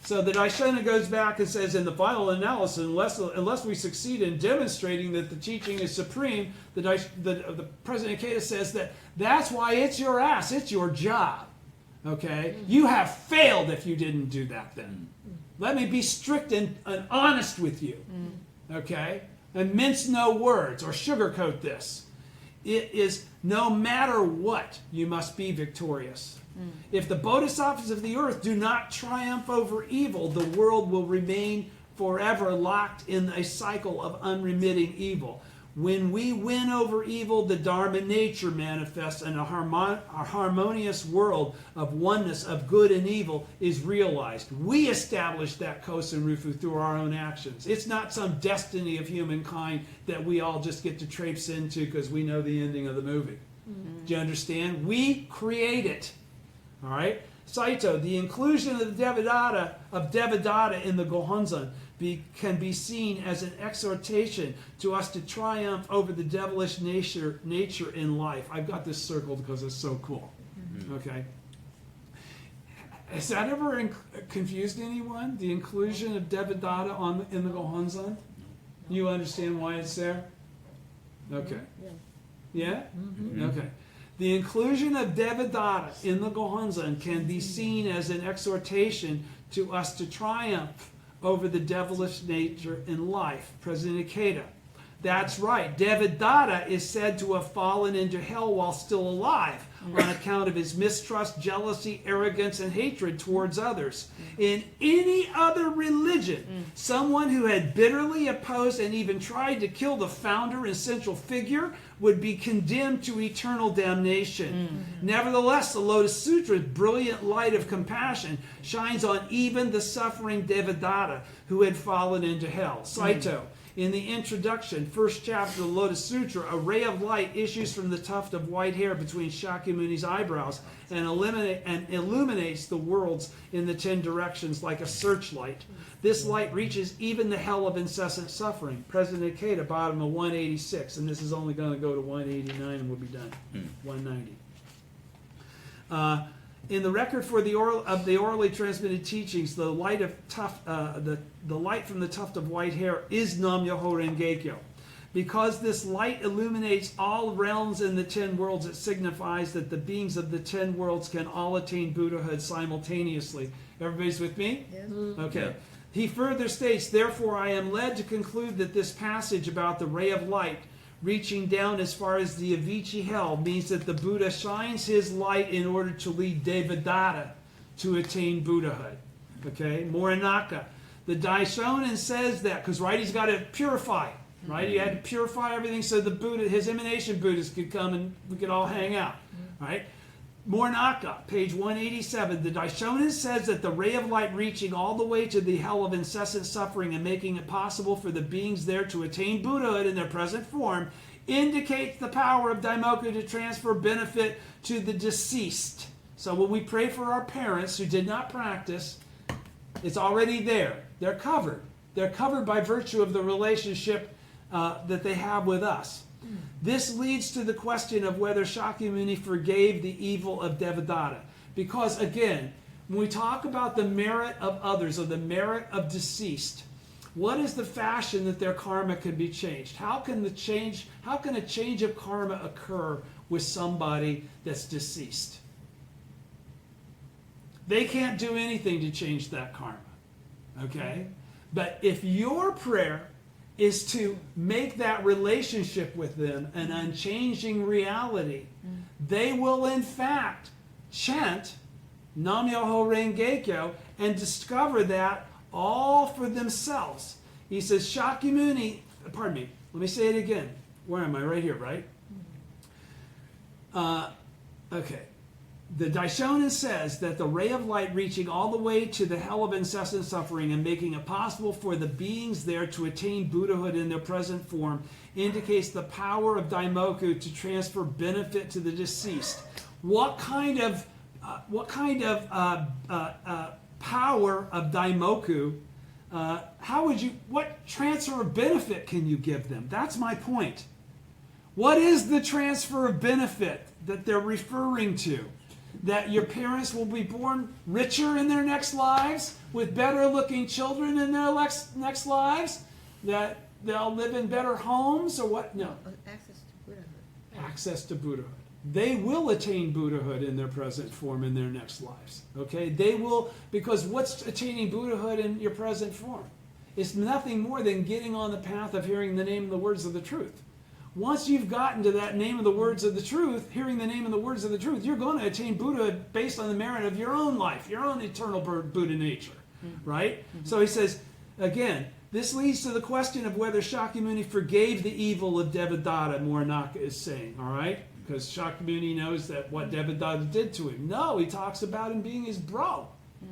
So the Daishonin goes back and says, in the final analysis, unless we succeed in demonstrating that the teaching is supreme, the President Ikeda says that's why it's your ass, it's your job. Okay? You have failed if you didn't do that then. Let me be strict and honest with you. Okay? And mince no words or sugarcoat this. It is no matter what, you must be victorious. If the bodhisattvas of the earth do not triumph over evil, the world will remain forever locked in a cycle of unremitting evil. When we win over evil, the Dharma nature manifests, and a harmonious world of oneness of good and evil is realized. We establish that kosen-rufu through our own actions. It's not some destiny of humankind that we all just get to traipse into because we know the ending of the movie. Do you understand? We create it. All right? Saito, the inclusion of the Devadatta in the gohonzon can be seen as an exhortation to us to triumph over the devilish nature in life. I've got this circled because it's so cool. Okay? Has that ever confused anyone? The inclusion of Devadatta in the gohonzon? You understand why it's there? Okay. Yeah? Okay. The inclusion of Devadatta in the gohonzon can be seen as an exhortation to us to triumph over the devilish nature in life. President Ikeda. That's right. Devadatta is said to have fallen into hell while still alive on account of his mistrust, jealousy, arrogance, and hatred towards others. In any other religion, someone who had bitterly opposed and even tried to kill the founder and central figure would be condemned to eternal damnation. Nevertheless, the Lotus Sutra's brilliant light of compassion shines on even the suffering Devadatta who had fallen into hell. Saito. In the introduction, first chapter of the Lotus Sutra, a ray of light issues from the tuft of white hair between Shakyamuni's eyebrows and illuminates the worlds in the 10 directions like a searchlight. This light reaches even the hell of incessant suffering. President Ikeda, bottom of 186, and this is only going to go to 189 and we'll be done. 190. In the record for the orally transmitted teachings, the light from the tuft of white hair is Nam Myoho Renge Kyo. Because this light illuminates all realms in the 10 worlds, it signifies that the beings of the 10 worlds can all attain Buddhahood simultaneously. Everybody's with me? Yes. Okay. Yeah. He further states, therefore I am led to conclude that this passage about the ray of light reaching down as far as the Avicii hell means that the Buddha shines his light in order to lead Devadatta to attain Buddhahood. Okay? Morinaka. The Daishonin says that, because, right, he's got to purify. Right? He had to purify everything so the Buddha, his emanation Buddhists could come and we could all hang out. Right? Morinaka, page 187. The Daishonin says that the ray of light reaching all the way to the hell of incessant suffering and making it possible for the beings there to attain Buddhahood in their present form indicates the power of Daimoku to transfer benefit to the deceased. So when we pray for our parents who did not practice, it's already there. They're covered. They're covered by virtue of the relationship that they have with us. This leads to the question of whether Shakyamuni forgave the evil of Devadatta. Because, again, when we talk about the merit of others or the merit of deceased, what is the fashion that their karma can be changed? How can a change of karma occur with somebody that's deceased? They can't do anything to change that karma. Okay? But if your prayer is to make that relationship with them an unchanging reality. They will in fact chant Nam Myoho Renge Kyo and discover that all for themselves. He says, Shakyamuni, pardon me, let me say it again. Where am I? Right here, right? Okay. The Daishonin says that the ray of light reaching all the way to the hell of incessant suffering and making it possible for the beings there to attain Buddhahood in their present form indicates the power of Daimoku to transfer benefit to the deceased. What kind of power of Daimoku? What transfer of benefit can you give them? That's my point. What is the transfer of benefit that they're referring to? That your parents will be born richer in their next lives, with better looking children in their next lives? That they'll live in better homes, or what? No. Access to Buddhahood. Access to Buddhahood. They will attain Buddhahood in their present form in their next lives. Okay? They will, because what's attaining Buddhahood in your present form? It's nothing more than getting on the path of hearing the name and the words of the truth. Once you've gotten to that name of the words of the truth, hearing the name and the words of the truth, you're going to attain Buddhahood based on the merit of your own life, your own eternal Buddha nature. Right? So he says, again, this leads to the question of whether Shakyamuni forgave the evil of Devadatta, Moranaka is saying. All right? Because Shakyamuni knows that what Devadatta did to him. No, he talks about him being his bro.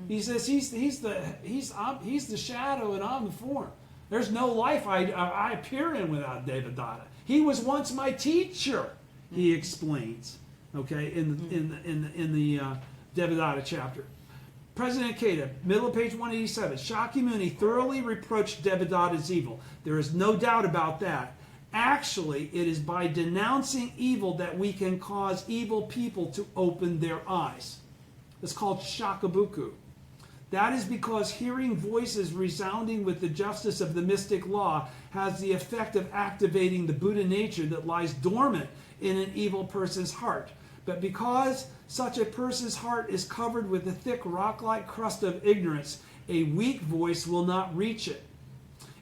He says he's the shadow and I'm the form. There's no life I appear in without Devadatta. He was once my teacher, he explains. Okay, in the Devadatta chapter. President Keda, middle of page 187. Shakyamuni thoroughly reproached Devadatta's evil. There is no doubt about that. Actually, it is by denouncing evil that we can cause evil people to open their eyes. It's called shakabuku. That is because hearing voices resounding with the justice of the mystic law has the effect of activating the Buddha nature that lies dormant in an evil person's heart. But because such a person's heart is covered with a thick rock-like crust of ignorance, a weak voice will not reach it.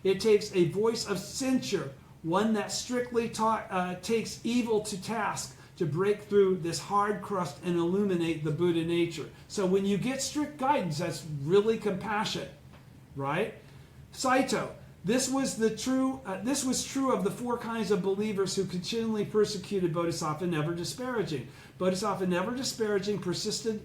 It takes a voice of censure, one that strictly takes evil to task, to break through this hard crust and illuminate the Buddha nature. So when you get strict guidance, that's really compassion, right? Saito, this was true of the four kinds of believers who continually persecuted Bodhisattva, never disparaging. Bodhisattva, never disparaging, persisted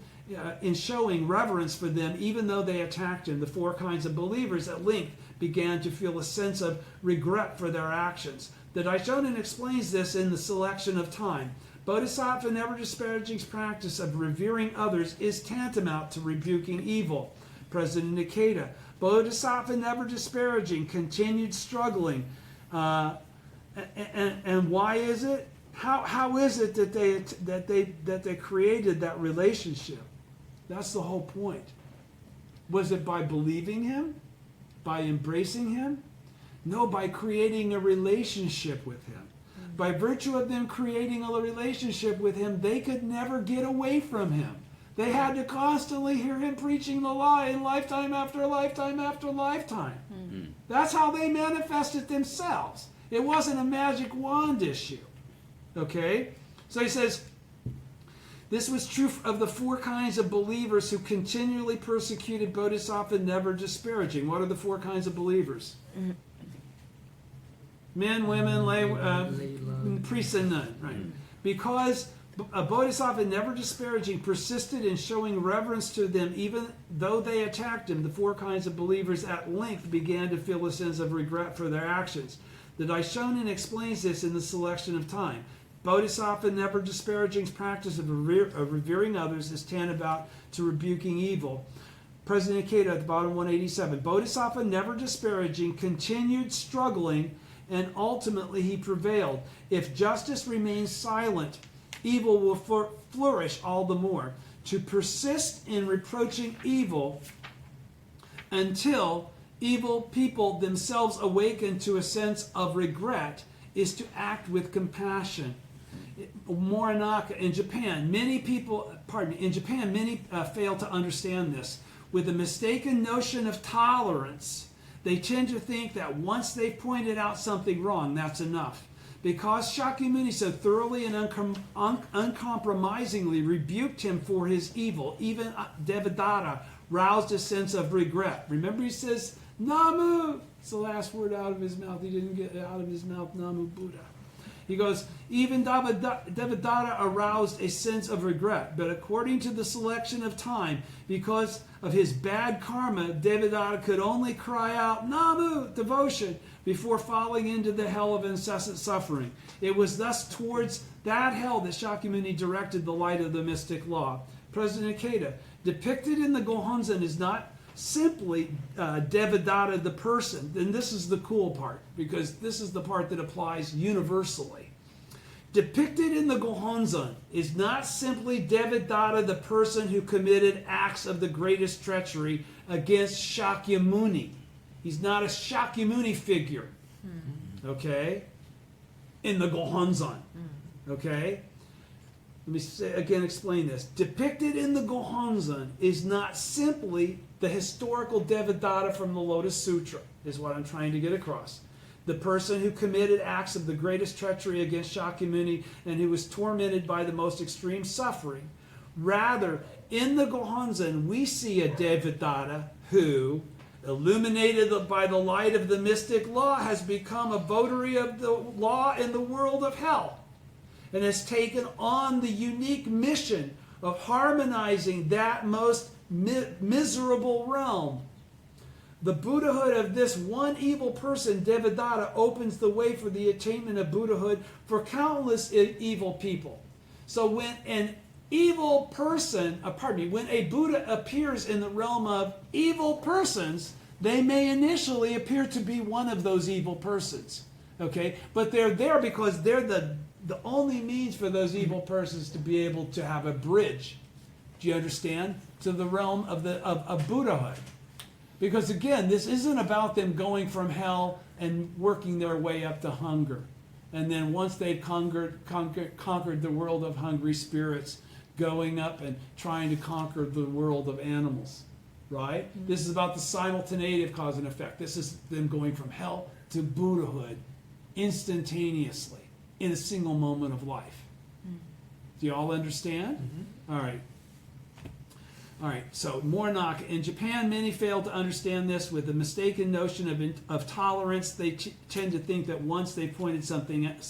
in showing reverence for them, even though they attacked him. The four kinds of believers at length began to feel a sense of regret for their actions. The Daishonin explains this in the selection of time. Bodhisattva never disparaging's practice of revering others is tantamount to rebuking evil. President Nikeda, Bodhisattva never disparaging continued struggling. And why is it? How is it that they created that relationship? That's the whole point. Was it by believing him? By embracing him? No, by creating a relationship with him. By virtue of them creating a relationship with him, they could never get away from him. They had to constantly hear him preaching the lie in lifetime after lifetime after lifetime. That's how they manifested themselves. It wasn't a magic wand issue. Okay? So he says, this was true of the four kinds of believers who continually persecuted Bodhisattva, never disparaging. What are the four kinds of believers? Men, women, lay, priests, and none. Right? Because Bodhisattva, never disparaging, persisted in showing reverence to them, even though they attacked him. The four kinds of believers at length began to feel a sense of regret for their actions. The Daishonin explains this in the selection of time. Bodhisattva, never disparaging's practice of revering others is tantamount to rebuking evil. President Ikeda at the bottom 187. Bodhisattva, never disparaging, continued struggling, and ultimately he prevailed. If justice remains silent, evil will flourish all the more. To persist in reproaching evil until evil people themselves awaken to a sense of regret is to act with compassion. Moranaka, in Japan, many fail to understand this. With a mistaken notion of tolerance, They tend to think that once they've pointed out something wrong, that's enough. Because Shakyamuni so thoroughly and uncompromisingly rebuked him for his evil, even Devadatta roused a sense of regret. Remember, he says, Namu! It's the last word out of his mouth. He didn't get out of his mouth, Namu Buddha. He goes, even Devadatta aroused a sense of regret, but according to the selection of time, because of his bad karma, Devadatta could only cry out, Namu, devotion, before falling into the hell of incessant suffering. It was thus towards that hell that Shakyamuni directed the light of the mystic law. President Ikeda, depicted in the gohonzon is not simply Devadatta the person. And this is the cool part, because this is the part that applies universally. Depicted in the gohonzon is not simply Devadatta the person who committed acts of the greatest treachery against Shakyamuni. He's not a Shakyamuni figure, okay, in the gohonzon, okay? Let me explain this. Depicted in the gohonzon is not simply the historical Devadatta from the Lotus Sutra, is what I'm trying to get across. The person who committed acts of the greatest treachery against Shakyamuni and who was tormented by the most extreme suffering. Rather, in the gohonzon, we see a Devadatta who, illuminated by the light of the mystic law, has become a votary of the law in the world of hell, and has taken on the unique mission of harmonizing that most miserable realm. The Buddhahood of this one evil person, Devadatta, opens the way for the attainment of Buddhahood for countless evil people. So when an evil person, when a Buddha appears in the realm of evil persons, they may initially appear to be one of those evil persons. Okay? But they're there because they're the only means for those evil persons to be able to have a bridge. Do you understand? To the realm of Buddhahood. Because again, this isn't about them going from hell and working their way up to hunger. And then once they've conquered the world of hungry spirits, going up and trying to conquer the world of animals. Right? Mm-hmm. This is about the simultaneity of cause and effect. This is them going from hell to Buddhahood instantaneously in a single moment of life. Mm-hmm. Do you all understand? Mm-hmm. All right. All right, so more knock. In Japan, many fail to understand this. With the mistaken notion of tolerance, they tend to think that once they pointed out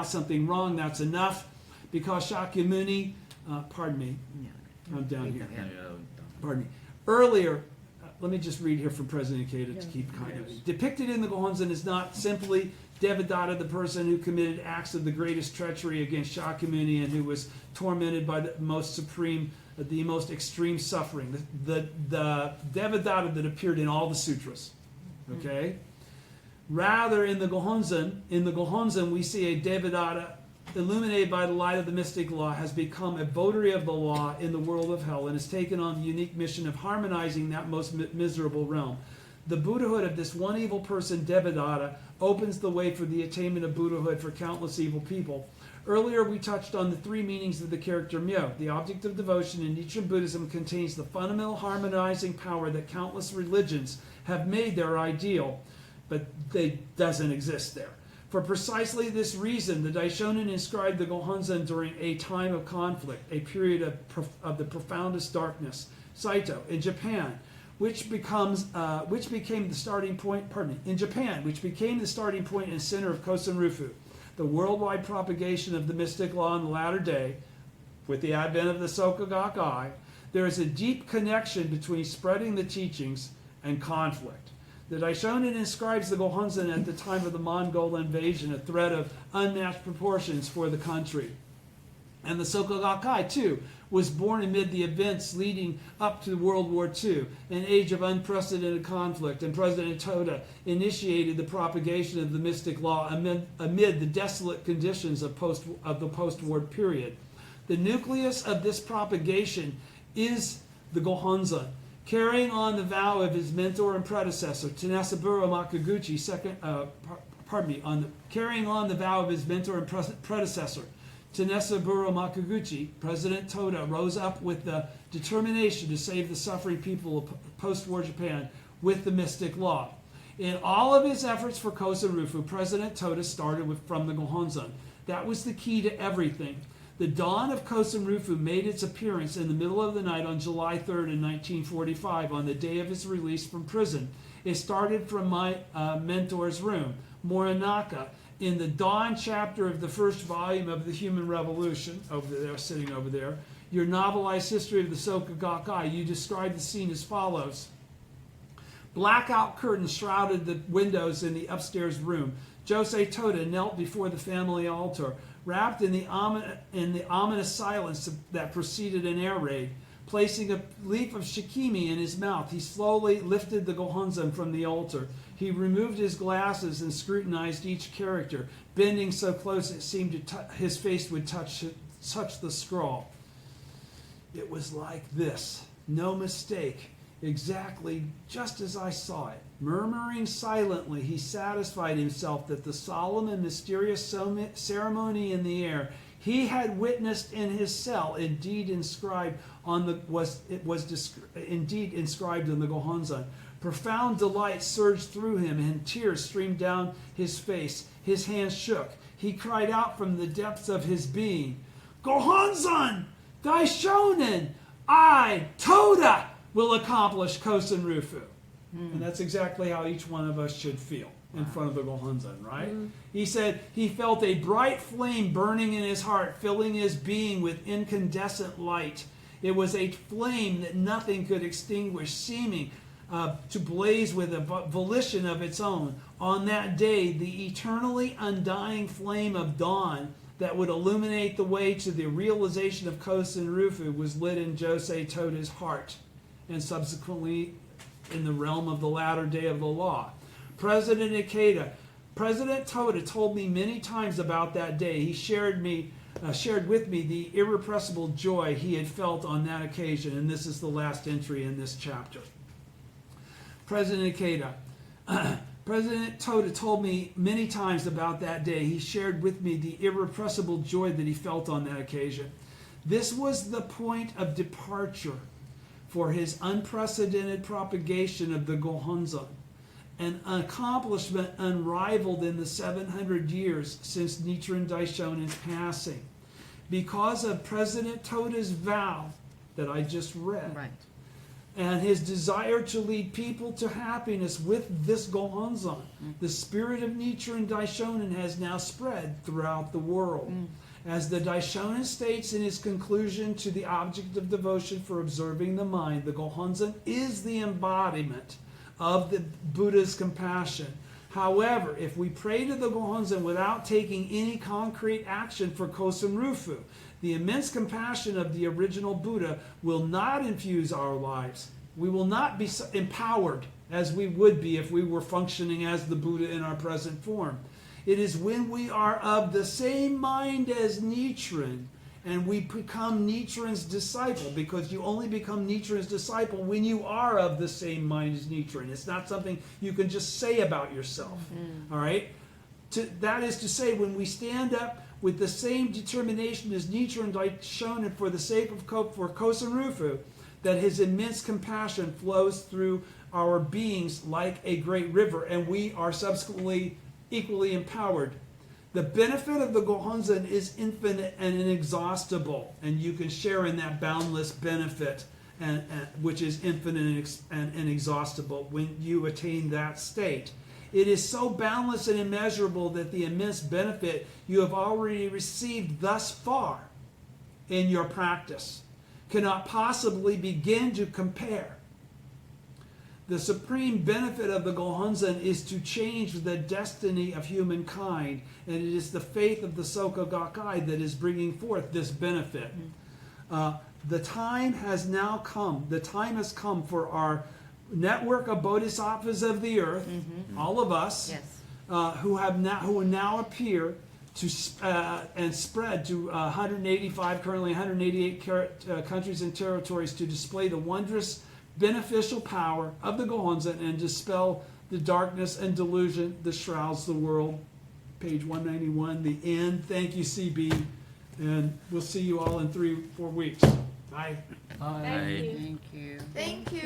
something wrong, that's enough. Because Shakyamuni, pardon me, I'm down here. Pardon me. Earlier, let me just read here from President Ikeda to keep continuity. Depicted in the gohonzon is not simply Devadatta, the person who committed acts of the greatest treachery against Shakyamuni and who was tormented by the most extreme suffering. The Devadatta that appeared in all the sutras. Okay? Rather, in the gohonzon, we see a Devadatta illuminated by the light of the mystic law, has become a votary of the law in the world of hell and has taken on the unique mission of harmonizing that most miserable realm. The Buddhahood of this one evil person, Devadatta, opens the way for the attainment of Buddhahood for countless evil people. Earlier, we touched on the three meanings of the character Myo. The object of devotion in Nichiren Buddhism contains the fundamental harmonizing power that countless religions have made their ideal, but it doesn't exist there. For precisely this reason, the Daishonin inscribed the gohonzon during a time of conflict, a period of the profoundest darkness. Saito, in Japan, which became the starting point. In Japan, which became the starting point and center of kosen-rufu, the worldwide propagation of the mystic law in the latter day, with the advent of the Soka Gakkai, there is a deep connection between spreading the teachings and conflict. The Daishonin inscribes the gohonzon at the time of the Mongol invasion, a threat of unmatched proportions for the country. And the Soka Gakkai, too, was born amid the events leading up to World War II, an age of unprecedented conflict, and President Toda initiated the propagation of the mystic law amid the desolate conditions of the post-war period. The nucleus of this propagation is the gohonzon, carrying on the vow of his mentor and predecessor, Tnesaburo Makaguchi, carrying on the vow of his mentor and predecessor, Tnesaburo Makaguchi, President Toda rose up with the determination to save the suffering people of post-war Japan, with the mystic law. In all of his efforts for kosen-rufu, President Toda started from the gohonzon. That was the key to everything. The dawn of kosen-rufu made its appearance in the middle of the night on July 3rd in 1945, on the day of his release from prison. It started from my mentor's room, Morinaka, in the dawn chapter of the first volume of The Human Revolution, over there, sitting over there. Your novelized history of the Soka Gakkai, you describe the scene as follows. Blackout curtains shrouded the windows in the upstairs room. Josei Toda knelt before the family altar, wrapped in the ominous silence that preceded an air raid. Placing a leaf of shikimi in his mouth, he slowly lifted the gohonzon from the altar. He removed his glasses and scrutinized each character, bending so close it seemed his face would touch the scroll. It was like this, no mistake, exactly just as I saw it. Murmuring silently, he satisfied himself that the solemn and mysterious ceremony in the air he had witnessed in his cell indeed inscribed on the gohonzon. Profound delight surged through him, and tears streamed down his face. His hands shook. He cried out from the depths of his being, "Gohonzon! Daishonin! I, Toda, will accomplish kosen-rufu." And that's exactly how each one of us should feel in front of the gohonzon, right? He said he felt a bright flame burning in his heart, filling his being with incandescent light. It was a flame that nothing could extinguish, seeming to blaze with a volition of its own. On that day, the eternally undying flame of dawn that would illuminate the way to the realization of kosen-rufu was lit in Josei Toda's heart, and subsequently in the realm of the latter day of the law. President Toda told me many times about that day. He shared with me the irrepressible joy he had felt on that occasion, and this is the last entry in this chapter. President Toda told me many times about that day. He shared with me the irrepressible joy that he felt on that occasion. This was the point of departure for his unprecedented propagation of the gohonzon, an accomplishment unrivaled in the 700 years since Nichiren Daishonin's passing. Because of President Toda's vow that I just read, Right. and his desire to lead people to happiness with this gohonzon, the spirit of Nichiren Daishonin has now spread throughout the world. As the Daishonin states in his conclusion to the object of devotion for observing the mind, the gohonzon is the embodiment of the Buddha's compassion. However, if we pray to the gohonzon without taking any concrete action for kosen-rufu, the immense compassion of the original Buddha will not infuse our lives. We will not be empowered as we would be if we were functioning as the Buddha in our present form. It is when we are of the same mind as Nichiren and we become Nichiren's disciple, because you only become Nichiren's disciple when you are of the same mind as Nichiren. It's not something you can just say about yourself. All right? That is to say, when we stand up with the same determination as Nichiren Daishonin for the sake of for kosen-rufu, that his immense compassion flows through our beings like a great river, and we are subsequently equally empowered. The benefit of the gohonzon is infinite and inexhaustible, and you can share in that boundless benefit, and which is infinite and inexhaustible when you attain that state. It is so boundless and immeasurable that the immense benefit you have already received thus far in your practice cannot possibly begin to compare. The supreme benefit of the gohonzon is to change the destiny of humankind, and it is the faith of the Soka Gakkai that is bringing forth this benefit. The time has now come. The time has come for our network of bodhisattvas of the earth, all of us, Yes. who now appear to and spread to 185, currently 188 countries and territories, to display the wondrous beneficial power of the gohonzon and dispel the darkness and delusion that shrouds the world. Page 191, the end. Thank you, CB, and we'll see you all in 3-4 weeks. Bye. Bye. Bye. Thank you. Thank you.